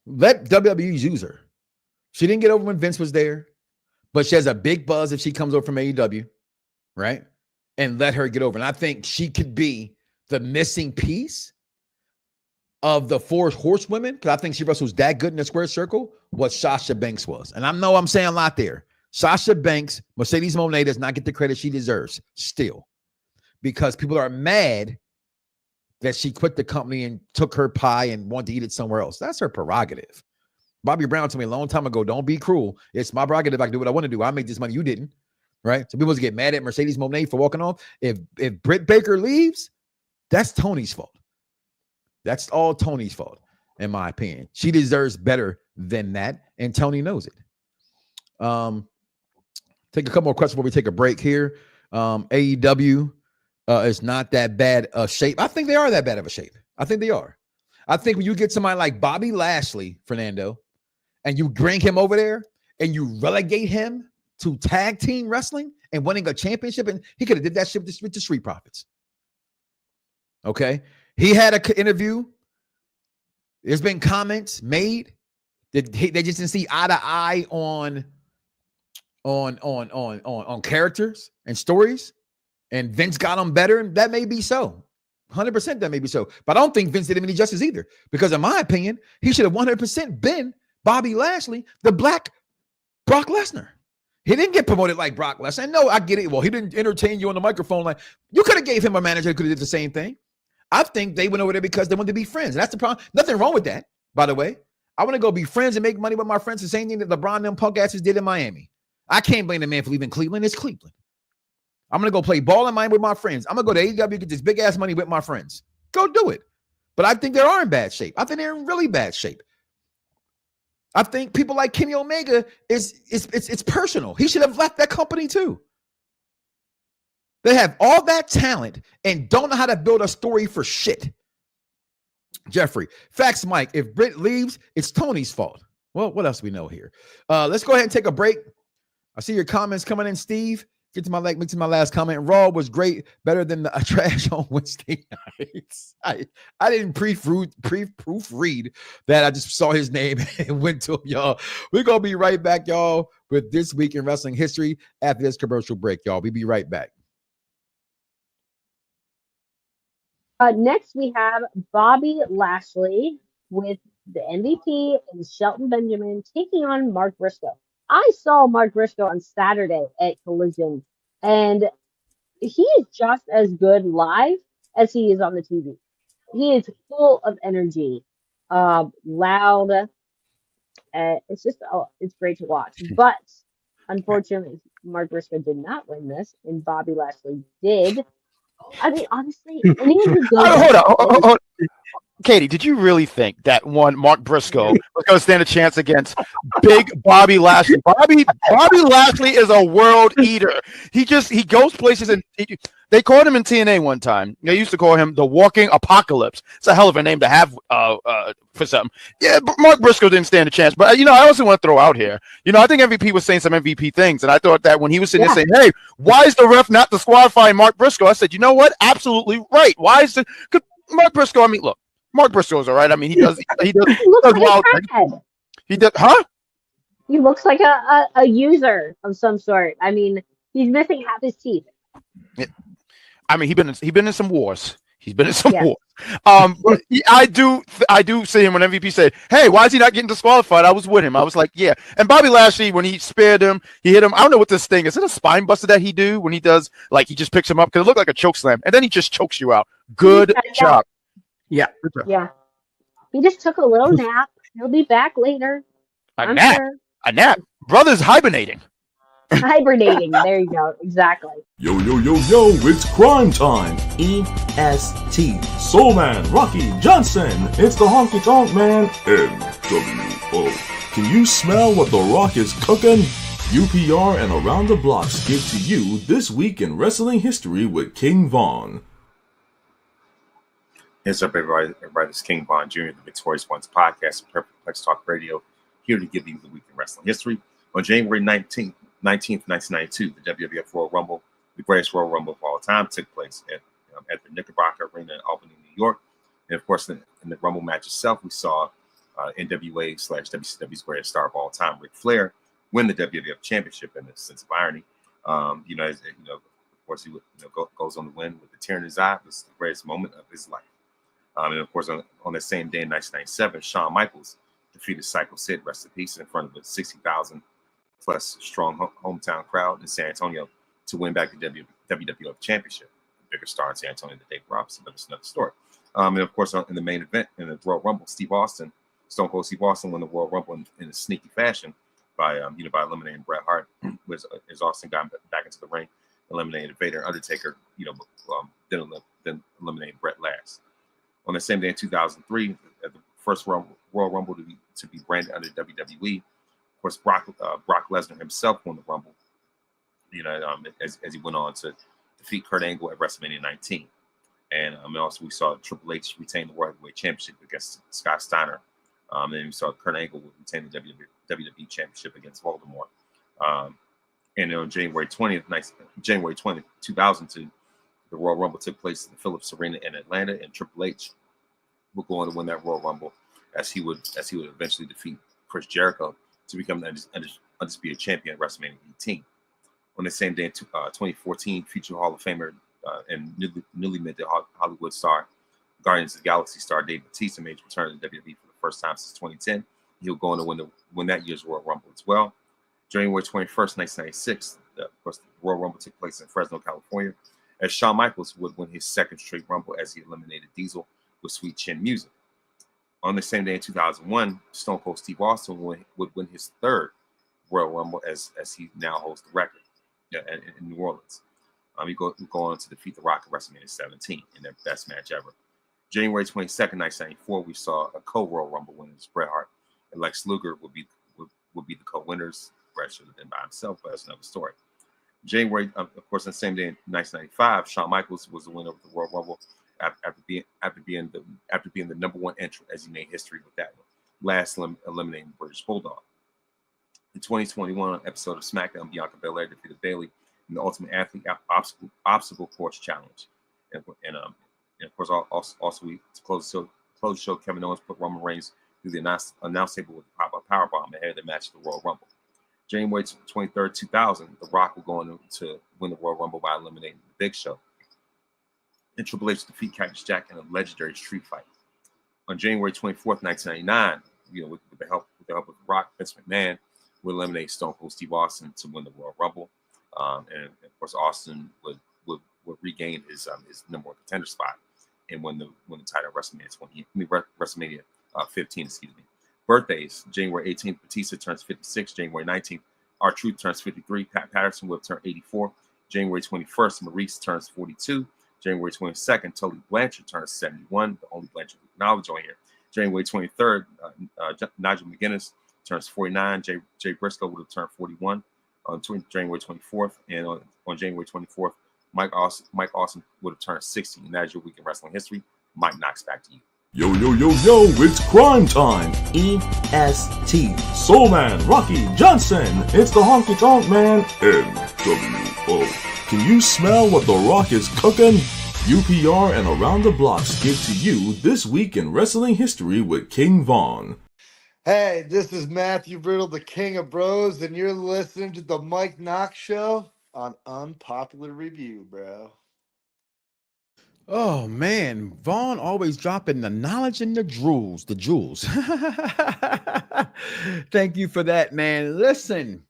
Let WWE use her. She didn't get over when Vince was there, but she has a big buzz if she comes over from AEW, right? And let her get over. And I think she could be the missing piece of the four horsewomen, because I think she wrestles that good in the square circle, what Sasha Banks was. And I know I'm saying a lot there. Sasha Banks, Mercedes Moné does not get the credit she deserves still, because people are mad that she quit the company and took her pie and wanted to eat it somewhere else. That's her prerogative. Bobby Brown told me a long time ago, don't be cruel. It's my prerogative. I can do what I want to do. I make this money. You didn't, right? So people get mad at Mercedes Moné for walking off. If Britt Baker leaves, that's Tony's fault. That's all Tony's fault, in my opinion. She deserves better than that, and Tony knows it. Take a couple more questions before we take a break here. AEW is not that bad of shape. I think they are that bad of a shape. I think they are. I think when you get somebody like Bobby Lashley, Fernando, and you bring him over there and you relegate him to tag team wrestling and winning a championship, and he could have did that shit with the Street Profits. Okay. He had an interview. There's been comments made that they just didn't see eye to eye on characters and stories, and Vince got them better, and that may be so. 100% that may be so. But I don't think Vince did him any justice either, because in my opinion, he should have 100% been Bobby Lashley, the black Brock Lesnar. He didn't get promoted like Brock Lesnar. And no, I get it. Well, he didn't entertain you on the microphone. Like, you could have gave him a manager who could have did the same thing. I think they went over there because they wanted to be friends. And that's the problem. Nothing wrong with that, by the way. I want to go be friends and make money with my friends. The same thing that LeBron and them punk asses did in Miami. I can't blame the man for leaving Cleveland. It's Cleveland. I'm going to go play ball in Miami with my friends. I'm going to go to AEW, get this big ass money with my friends. Go do it. But I think they are in bad shape. I think they're in really bad shape. I think people like Kenny Omega it's personal. He should have left that company too. They have all that talent and don't know how to build a story for shit. Jeffrey, facts, Mike. If Britt leaves, it's Tony's fault. Well, what else we know here? Let's go ahead and take a break. I see your comments coming in, Steve. Get to my last comment. Raw was great, better than the trash on Wednesday nights. I didn't proofread that. I just saw his name and went to him, y'all. We're gonna be right back, y'all, with This Week in Wrestling History after this commercial break, y'all. We'll be right back. Next, we have Bobby Lashley with the MVP and Shelton Benjamin taking on Mark Briscoe. I saw Mark Briscoe on Saturday at Collision, and he is just as good live as he is on the TV. He is full of energy, loud. It's great to watch. But unfortunately, Mark Briscoe did not win this, and Bobby Lashley did. I mean, honestly, anyone who goes. Hold on. Katie, did you really think that one Mark Briscoe was going to stand a chance against big Bobby Lashley? Bobby Lashley is a world eater. He goes places, and they called him in TNA one time. They used to call him the Walking Apocalypse. It's a hell of a name to have for something. Yeah, but Mark Briscoe didn't stand a chance. But I also want to throw out here. I think MVP was saying some MVP things, and I thought that when he was sitting there saying, "Hey, why is the ref not disqualifying Mark Briscoe?" I said, "You know what? Absolutely right. Why is it? Mark Briscoe? I mean, look." Mark Briscoe's all right. I mean, he does wild things. He does, huh? He looks like a user of some sort. I mean, he's missing half his teeth. Yeah. I mean, he been in some wars. He's been in some wars. But I do see him when MVP said, "Hey, why is he not getting disqualified?" I was with him. I was like, "Yeah." And Bobby Lashley, when he spared him, he hit him. I don't know what this thing is. Is it a spine buster that he do when he does? Like he just picks him up because it looked like a choke slam, and then he just chokes you out. Good job. Yeah. He just took a little nap. He'll be back later. A nap. Brother's hibernating. Hibernating. There you go. Exactly. Yo, it's crime time. EST. Soul Man, Rocky Johnson. It's the Honky Tonk Man, NWO. Can you smell what The Rock is cooking? UPR and Around the Blocks give to you This Week in Wrestling History with King Von. What's up, everybody? This is King Von Jr., the Victorious Ones podcast, Perfect Plex Talk Radio, here to give you the week in wrestling history. On January 19th, 1992, the WWF Royal Rumble, the greatest Royal Rumble of all time, took place at the Knickerbocker Arena in Albany, New York. And of course, in the Rumble match itself, we saw NWA/WCW's greatest star of all time, Ric Flair, win the WWF Championship in a sense of irony. Of course, he goes on to win with a tear in his eye. It was the greatest moment of his life. And of course, on the same day in 1997, Shawn Michaels defeated Psycho Sid, rest in peace, in front of a 60,000 plus strong hometown crowd in San Antonio to win back the WWF Championship. The bigger star in San Antonio than Dave Robinson, but it's another story. And of course, in the main event in the Royal Rumble, Stone Cold Steve Austin won the Royal Rumble in a sneaky fashion by eliminating Bret Hart. As Austin got back into the ring, eliminated Vader and Undertaker, then eliminating Bret last. On the same day in 2003, the first Royal Rumble to be branded under WWE. Of course, Brock Lesnar himself won the Rumble, as he went on to defeat Kurt Angle at WrestleMania 19. And also we saw Triple H retain the World Heavyweight Championship against Scott Steiner. And we saw Kurt Angle retain the WWE Championship against Voldemort. And on January 20th, 2002, the Royal Rumble took place in the Phillips Arena in Atlanta, and Triple H will go on to win that Royal Rumble as he would eventually defeat Chris Jericho to become the undisputed champion at WrestleMania 18. On the same day in 2014, future Hall of Famer and newly minted Hollywood star, Guardians of the Galaxy star Dave Bautista made his return to WWE for the first time since 2010. He'll go on to win that year's Royal Rumble as well. January 21st, 1996, of course, the Royal Rumble took place in Fresno, California, as Shawn Michaels would win his second straight Rumble as he eliminated Diesel with Sweet Chin Music. On the same day in 2001, Stone Cold Steve Austin would win his third Royal Rumble as he now holds the record in New Orleans. He go on to defeat The Rock at WrestleMania 17 in their best match ever. January 22nd, 1994, we saw a co-Royal Rumble winners, Bret Hart and Lex Luger would be the co-winners. Bret should have been by himself, but that's another story. January, of course, on the same day in 1995, Shawn Michaels was the winner of the Royal Rumble after being the number one entrant as he made history with that one, last eliminating the British Bulldog. In 2021 episode of SmackDown, Bianca Belair defeated Bayley in the Ultimate Athlete Obstacle Course Challenge. And of course, also we to close the show, Kevin Owens put Roman Reigns through the announce table with a powerbomb ahead of the match at the Royal Rumble. January 23rd, 2000, The Rock will go on to win the Royal Rumble by eliminating the Big Show. And Triple H defeat Cactus Jack in a legendary street fight. On January 24th, 1999, with the help of Rock, Vince McMahon would eliminate Stone Cold Steve Austin to win the Royal Rumble. And of course, Austin would regain his number one contender spot and win the title at WrestleMania 15. Birthdays: January 18th, Batista turns 56. January 19th, R-Truth turns 53. Pat Patterson will turn 84. January 21st, Maurice turns 42. January 22nd, Tully Blanchard turns 71. The only Blanchard knowledge on here. January 23rd, Nigel McGuinness turns 49. Jay Briscoe would have turned 41 on January 24th. And on January 24th, Mike Awesome would have turned 60. And that is your week in wrestling history. Mike Knoxxx, back to you. Yo, it's crime time. EST. Soul Man, Rocky Johnson. It's the Honky Tonk Man, NWO. Can you smell what The Rock is cooking? UPR and Around the Blocks give to you This Week in Wrestling History with King Von. Hey, this is Matthew Brittle, the King of Bros, and you're listening to the Mike Knoxxx Show on Unpopular Review, bro. Oh man, Vaughn always dropping the knowledge and the jewels. Thank you for that, man. Listen,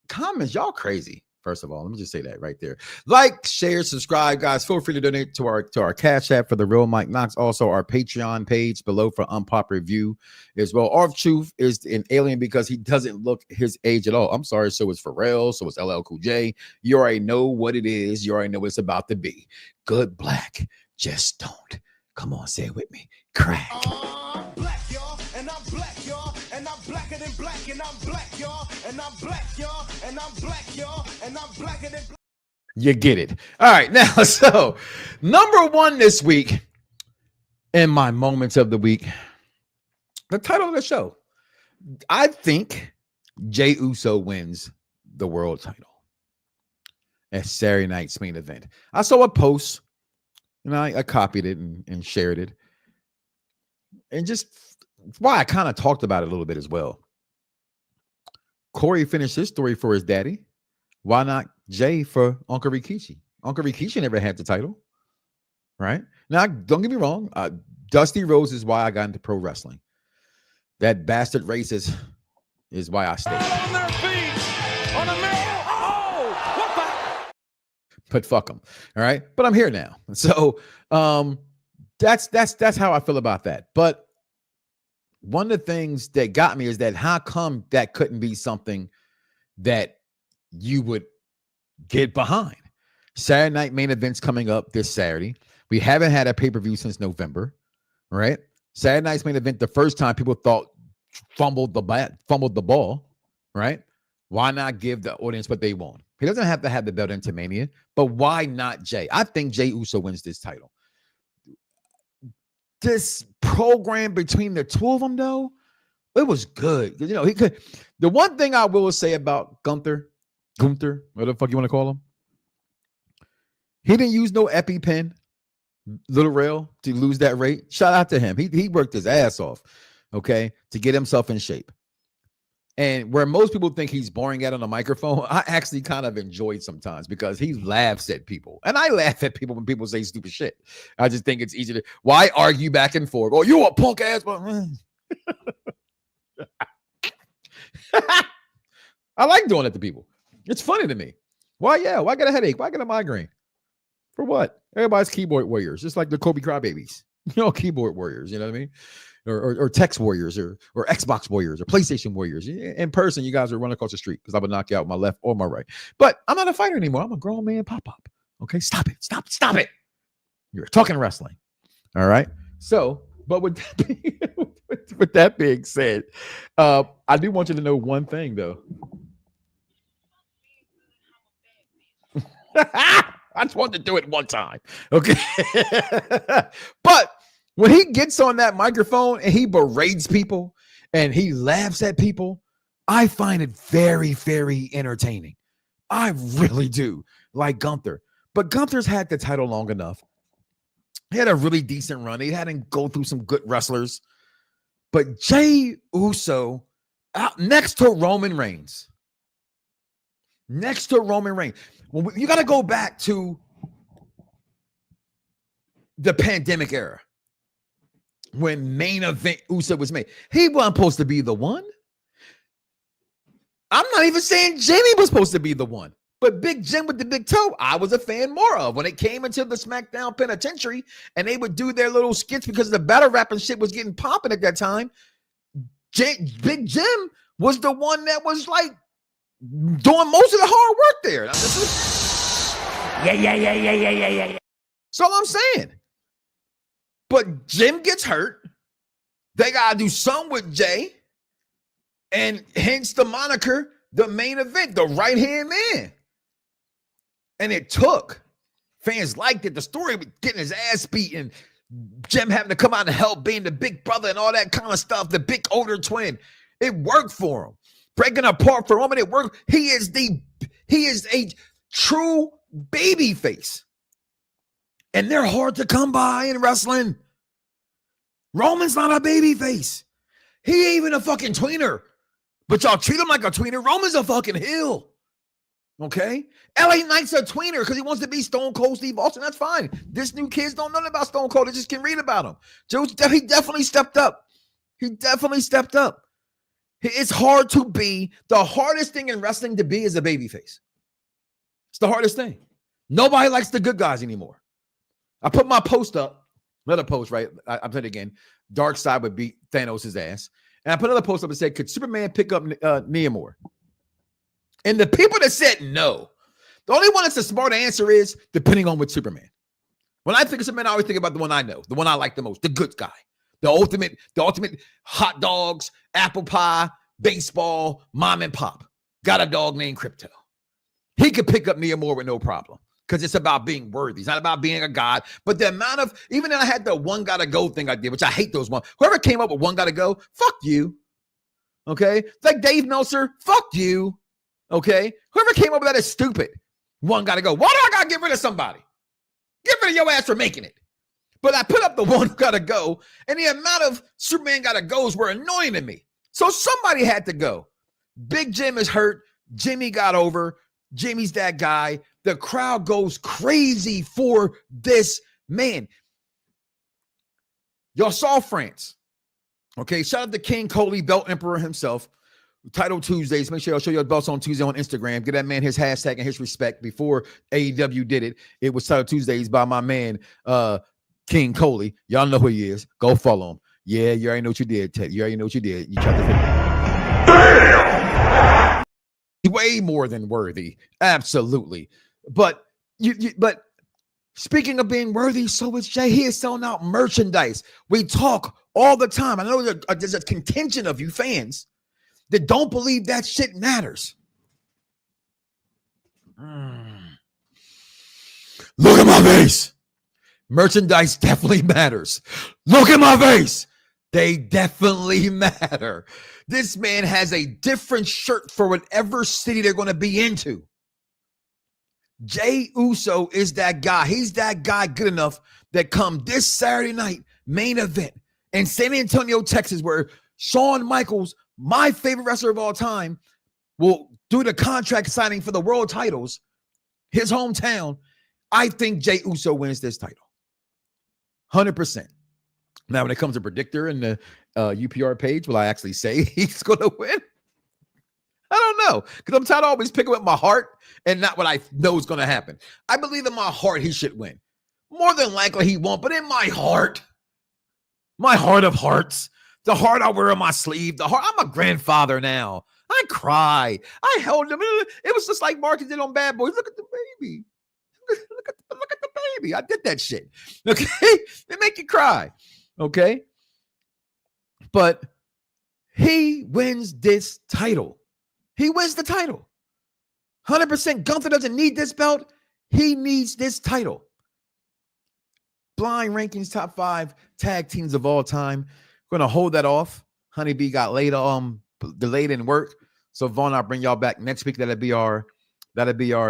comments, y'all crazy. First of all, let me just say that right there. Like, share, subscribe, guys. Feel free to donate to our Cash App for the real Mike Knoxxx. Also, our Patreon page below for Unpopular Review as well. R-Truth is an alien because he doesn't look his age at all. I'm sorry. So is Pharrell. So is LL Cool J. You already know what it is. You already know what it's about to be. Good black. Just don't. Come on, say it with me. Crack. I'm black, y'all, and I'm black, y'all, and I'm blacker than black, and I'm black, y'all, and I'm black, y'all, and I'm black, y'all, and I'm blacker than black. You get it. All right, now, so number one this week in my moments of the week, the title of the show. I think Jey Uso wins the world title at Saturday night's main event. I saw a post. And I copied it and shared it. And just why I kind of talked about it a little bit as well. Corey finished his story for his daddy. Why not Jay for Uncle Rikishi? Uncle Rikishi never had the title, right? Now, don't get me wrong. Dusty Rhodes is why I got into pro wrestling. That bastard racist is why I stayed. On their feet, on a man. Oh, what the? But fuck them. All right. But I'm here now. So that's how I feel about that. But one of the things that got me is that how come that couldn't be something that you would get behind? Saturday night main events coming up this Saturday. We haven't had a pay-per-view since November, right? Saturday night's main event, the first time people thought fumbled the ball, right? Why not give the audience what they want? He doesn't have to have the belt into Mania, but why not Jay? I think Jey Uso wins this title. This program between the two of them, though, it was good. You know, he could. The one thing I will say about Gunther, whatever the fuck you want to call him, he didn't use no EpiPen, Little Rail, to lose that weight. Shout out to him. He worked his ass off, okay, to get himself in shape. And where most people think he's boring out on the microphone, I actually kind of enjoyed sometimes because he laughs at people. And I laugh at people when people say stupid shit. I just think it's easy to, why argue back and forth? Oh, you a punk ass. I like doing it to people. It's funny to me. Why? Yeah. Why get a headache? Why get a migraine? For what? Everybody's keyboard warriors, just like the Kobe Crybabies. You know, keyboard warriors. You know what I mean? Or text warriors or Xbox warriors or PlayStation warriors. In person, you guys are running across the street because I would knock you out my left or my right. But I'm not a fighter anymore. I'm a grown man pop-up. Okay, stop it. Stop it. You're talking wrestling. All right. So, but with that being said, I do want you to know one thing, though. I just wanted to do it one time. Okay. But when he gets on that microphone and he berates people and he laughs at people, I find it very, very entertaining. I really do. like Gunther. But Gunther's had the title long enough. He had a really decent run. He had him go through some good wrestlers. But Jey Uso out next to Roman Reigns. Next to Roman Reigns. You got to go back to the pandemic era when main event Uso was made. He wasn't supposed to be the one. I'm not even saying Jimmy was supposed to be the one. But Big Jim with the big toe, I was a fan more of. When it came into the SmackDown Penitentiary and they would do their little skits because the battle rap and shit was getting popping at that time, Big Jim was the one that was like doing most of the hard work there. Yeah. So I'm saying. But Jim gets hurt. They got to do something with Jay. And hence the moniker, the main event, the right-hand man. And it took. Fans liked it. The story was getting his ass beaten. Jim having to come out and help being the big brother and all that kind of stuff. The big older twin. It worked for him. Breaking apart for Roman, it worked. He is a true baby face. And they're hard to come by in wrestling. Roman's not a baby face. He ain't even a fucking tweener. But y'all treat him like a tweener. Roman's a fucking heel. Okay? LA Knight's a tweener because he wants to be Stone Cold Steve Austin. That's fine. This new kids don't know nothing about Stone Cold. They just can read about him. He definitely stepped up. It's hard to be. The hardest thing in wrestling to be is a babyface. It's the hardest thing. Nobody likes the good guys anymore. I put my post up. Another post, right? I put it again. Darkseid would beat Thanos' ass. And I put another post up and said, could Superman pick up Namor? And the people that said no, the only one that's a smart answer is depending on which Superman. When I think of Superman, I always think about the one I know, the one I like the most, the good guy, the ultimate hot dogs, apple pie, baseball, mom and pop. Got a dog named Crypto. He could pick up Namor with no problem because it's about being worthy. It's not about being a god. But the amount of, even then I had the one gotta go thing I did, which I hate those ones. Whoever came up with one gotta go, fuck you. Okay? It's like Dave Meltzer, fuck you. Okay? Whoever came up with that is stupid. One gotta go. Why do I gotta get rid of somebody? Get rid of your ass for making it. But I put up the one gotta go, and the amount of Superman gotta goes were annoying to me. So somebody had to go. Big Jim is hurt. Jimmy got over. Jimmy's that guy. The crowd goes crazy for this man. Y'all saw France. Okay, shout out to King Coley, Belt Emperor himself. Title Tuesdays. Make sure y'all show your belts on Tuesday on Instagram. Give that man his hashtag and his respect. Before AEW did it, it was Title Tuesdays by my man, King Coley. Y'all know who he is. Go follow him. Yeah, you already know what you did, Ted. You already know what you did. You tried to Bam! Way more than worthy. Absolutely. But but speaking of being worthy, so is Jay. He is selling out merchandise. We talk all the time. I know there's a contingent of you fans that don't believe that shit matters. Look at my face. Merchandise definitely matters. Look at my face. They definitely matter. This man has a different shirt for whatever city they're going to be into. Jey Uso is that guy. He's that guy good enough that come this Saturday night, main event in San Antonio, Texas, where Shawn Michaels, my favorite wrestler of all time, will do the contract signing for the world titles, his hometown. I think Jey Uso wins this title. 100%. Now, when it comes to predictor and the UPR page, will I actually say he's going to win? I don't know, because I'm tired of always picking with my heart and not what I know is going to happen. I believe in my heart he should win. More than likely he won't, but in my heart of hearts, the heart I wear on my sleeve, the heart, I'm a grandfather now. I cry. I held him. It was just like Marcus did on Bad Boys. Look at the baby. Look at the baby. I did that shit. Okay? They make you cry. Okay? But he wins this title. He wins the title. 100%. Gunther doesn't need this belt. He needs this title. Blind rankings, top 5 tag teams of all time. We're going to hold that off. Honeybee got delayed in work. So Vaughn, I'll bring y'all back next week. That'll be our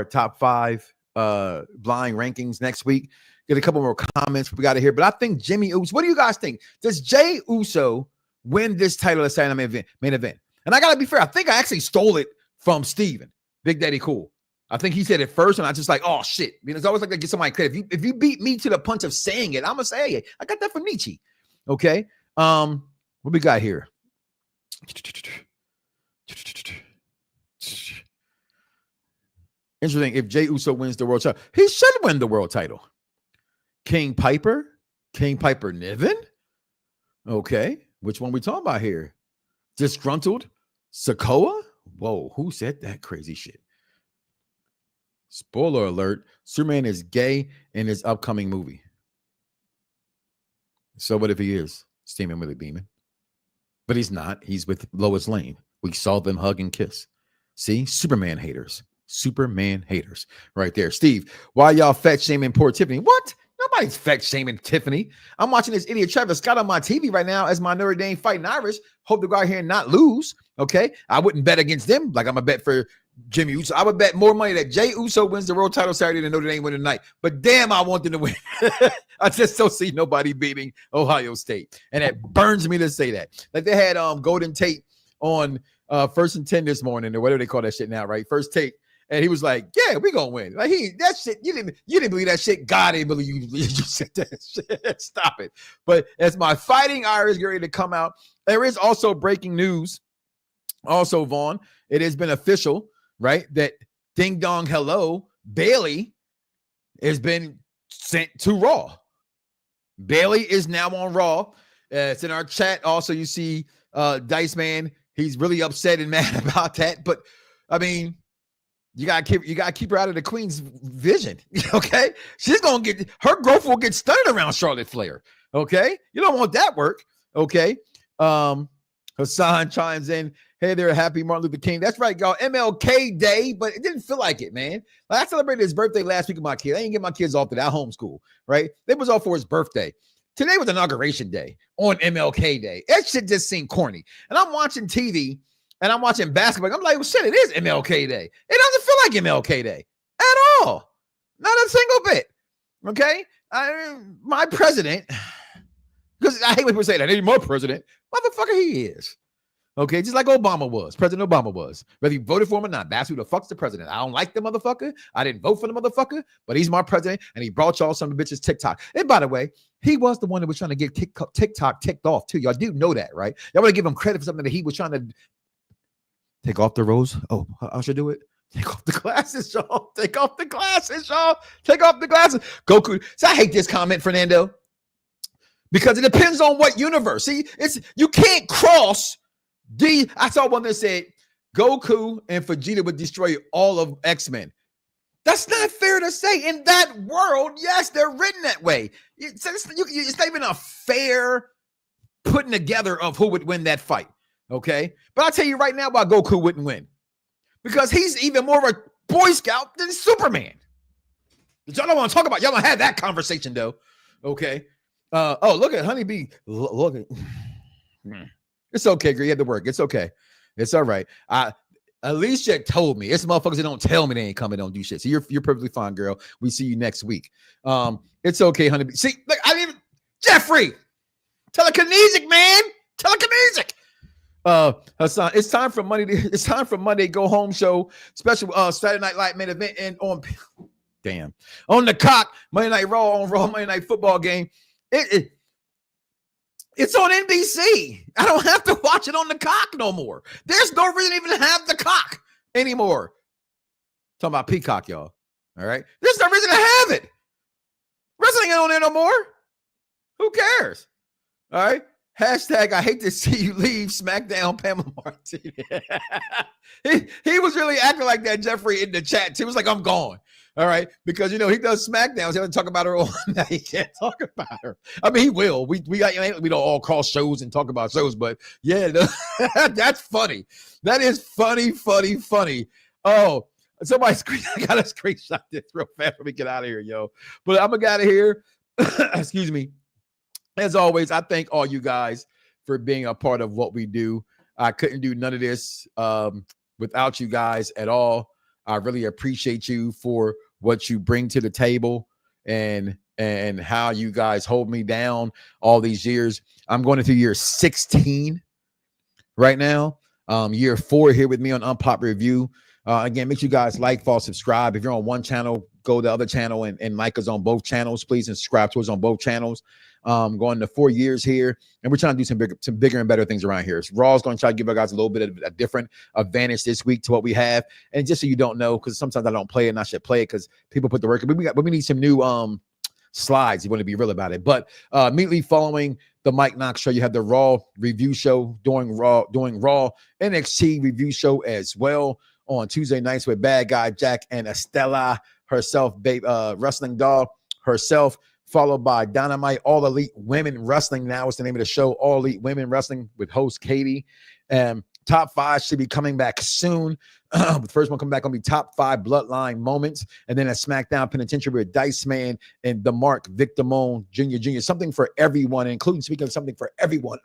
top 5 blind rankings next week. Get a couple more comments we got to hear. But I think Jimmy Uso, what do you guys think? Does Jey Uso win this title at Saturday main event? And I got to be fair. I think I actually stole it from Steven, Big Daddy Cool. I think he said it first, and I just like, oh, shit. I mean, it's always like to get somebody credit. If you beat me to the punch of saying it, I'm going to say, hey, I got that from Nietzsche. Okay? What we got here? Interesting. If Jey Uso wins the world title, he should win the world title. King Piper Niven. Okay, which one we talking about here? Disgruntled Sikoa. Whoa, who said that crazy shit? Spoiler alert: Superman is gay in his upcoming movie. So what if he is? Steaming Willie Beeman, but he's not. He's with Lois Lane. We saw them hug and kiss. See, Superman haters right there. Steve, why y'all fat shaming poor Tiffany? What? Nobody's fat shaming Tiffany. I'm watching this idiot Travis Scott on my TV right now as my Notre Dame fighting Irish. Hope to go out here and not lose. Okay. I wouldn't bet against them like I'm a bet for Jimmy Uso. I would bet more money that Jey Uso wins the world title Saturday than Notre Dame win tonight. But damn, I want them to win. I just don't see nobody beating Ohio State. And it burns me to say that. Like they had Golden Tate on First and 10 this morning, or whatever they call that shit now, right? First Tate. And he was like, yeah, we gonna win. Like that shit, you didn't believe that shit. God didn't believe you said that shit. Stop it. But as my fighting Irish get ready to come out, there is also breaking news. Also, Vaughn, it has been official, right? That Ding Dong Hello, Bailey has been sent to Raw. Bailey is now on Raw. It's in our chat. Also, you see Dice Man. He's really upset and mad about that. But I mean, you gotta keep her out of the Queen's vision. Okay, she's gonna get her growth will get stunted around Charlotte Flair. Okay, you don't want that work. Okay, Hassan chimes in. Hey there, happy Martin Luther King. That's right, y'all. MLK Day, but it didn't feel like it, man. Like, I celebrated his birthday last week with my kids. I didn't get my kids off to that homeschool, right? It was all for his birthday. Today was Inauguration Day on MLK Day. That shit just seemed corny. And I'm watching TV. And I'm watching basketball. I'm like, well, shit, it is MLK Day. It doesn't feel like MLK Day at all. Not a single bit. Okay? My president, because I hate when people say that. I need more president. Motherfucker, he is. Okay? Just like Obama was. President Obama was. Whether you voted for him or not, that's who the fuck's the president. I don't like the motherfucker. I didn't vote for the motherfucker, but he's my president, and he brought y'all some of the bitches TikTok. And by the way, he was the one that was trying to get TikTok ticked off, too. Y'all do know that, right? Y'all want to give him credit for something that he was trying to take off the rose. Oh, I should do it. Take off the glasses, y'all. Take off the glasses, y'all. Take off the glasses. Goku. So I hate this comment, Fernando, because it depends on what universe. See, you can't cross. I saw one that said Goku and Vegeta would destroy all of X-Men. That's not fair to say. In that world, yes, they're written that way. It's not even a fair putting together of who would win that fight. Okay, but I'll tell you right now why Goku wouldn't win, because he's even more of a Boy Scout than Superman. But y'all don't want to talk about. Y'all don't have that conversation though. Okay. Oh, look at Honeybee. Look at. It's okay, girl. You had to work. It's okay. It's all right. Alicia told me. It's motherfuckers that don't tell me they ain't coming, don't do shit. So you're perfectly fine, girl. We see you next week. It's okay, Honeybee. See, look, I didn't even Jeffrey. Telekinetic, man. Telekinetic. Hassan, it's time for Monday Go Home Show special Saturday Night Live main event and on the cock Monday Night Raw on Raw Monday Night Football game. It's on NBC. I don't have to watch it on the cock no more. There's no reason even to have the cock anymore. Talking about Peacock, y'all. All right, there's no reason to have it. Wrestling ain't on there no more. Who cares? All right. Hashtag I hate to see you leave SmackDown Pamela Martin. he was really acting like that, Jeffrey, in the chat. He was like, I'm gone. All right. Because, he does SmackDowns. He doesn't talk about her all night. He can't talk about her. I mean, he will. We don't all call shows and talk about shows, but yeah, that's funny. That is funny. Oh, somebody I got to screenshot this real fast when we get out of here, yo. But I'm going to get out of here. Excuse me. As always, I thank all you guys for being a part of what we do. I couldn't do none of this without you guys at all. I really appreciate you for what you bring to the table and how you guys hold me down all these years. I'm going into year 16 right now. Year 4 here with me on Unpopular Review. Again, make sure you guys like, follow, subscribe. If you're on one channel, go to the other channel and like us on both channels, please, and subscribe to us on both channels. Going to 4 years here, and we're trying to do some bigger and better things around here. So Raw is going to try to give you guys a little bit of a different advantage this week to what we have. And just so you don't know, because sometimes I don't play it and I should play it because people put the work. But we need some new slides. You want to be real about it. But immediately following the Mike Knoxxx Show, you have the Raw review show doing Raw NXT review show as well on Tuesday nights with Bad Guy Jack and Estella herself, wrestling doll herself, followed by Dynamite All Elite Women Wrestling. Now is the name of the show, All Elite Women Wrestling with host Katie. Top 5 should be coming back soon. The first one coming back going to be top 5 Bloodline moments. And then a SmackDown Penitentiary with Dice Man and the Mark Victimone Jr. Something for everyone, including, speaking of something for everyone,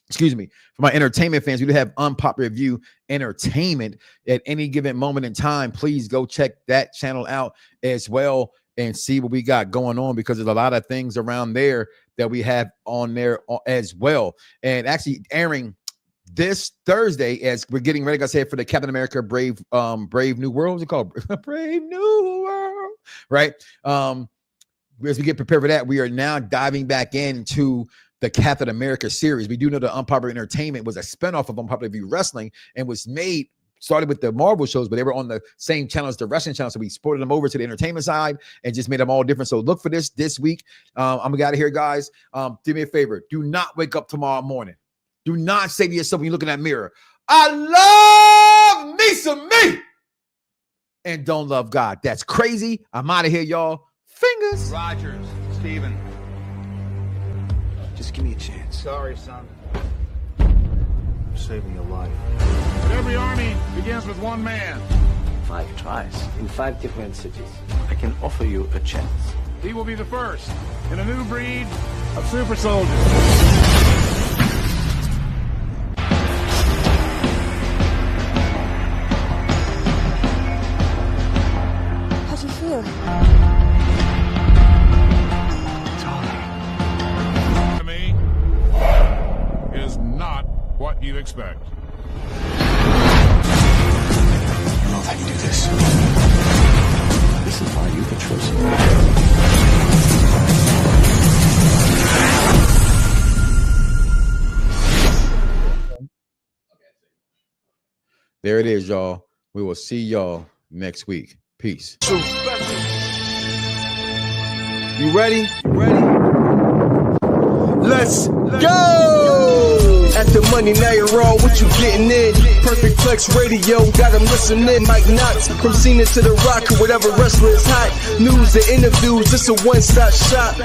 excuse me, for my entertainment fans, we do have Unpopular Review Entertainment at any given moment in time. Please go check that channel out as well and see what we got going on, because there's a lot of things around there that we have on there as well. And actually airing this Thursday as we're getting ready, like I said, for the Captain America Brave New World. What's it called? Brave New World, right? As we get prepared for that, we are now diving back into the Captain America series. We do know that Unpopular Entertainment was a spinoff of Unpopular Review Wrestling and was started with the Marvel shows, but they were on the same channel as the wrestling channel. So we sported them over to the entertainment side and just made them all different. So look for this week. I'm gonna get out of here, guys. Do me a favor. Do not wake up tomorrow morning. Do not say to yourself when you look in that mirror, I love me some me, and don't love God. That's crazy. I'm out of here, y'all. Fingers. Rogers, Steven. Just give me a chance. Sorry, son. I'm saving your life. Every army begins with one man. 5 tries in 5 different cities. I can offer you a chance. He will be the first in a new breed of super soldiers. How do you feel? Me is not what you expect. I love how you do this. This is why you can trust me. There it is, y'all. We will see y'all next week. Peace. You ready? Let's go! At the money, now you're all what you getting in. Perfect Flex Radio, got them listening. Mike Knoxxx, from Cena to The Rock, or whatever wrestler is hot. News and interviews, it's a one-stop shop.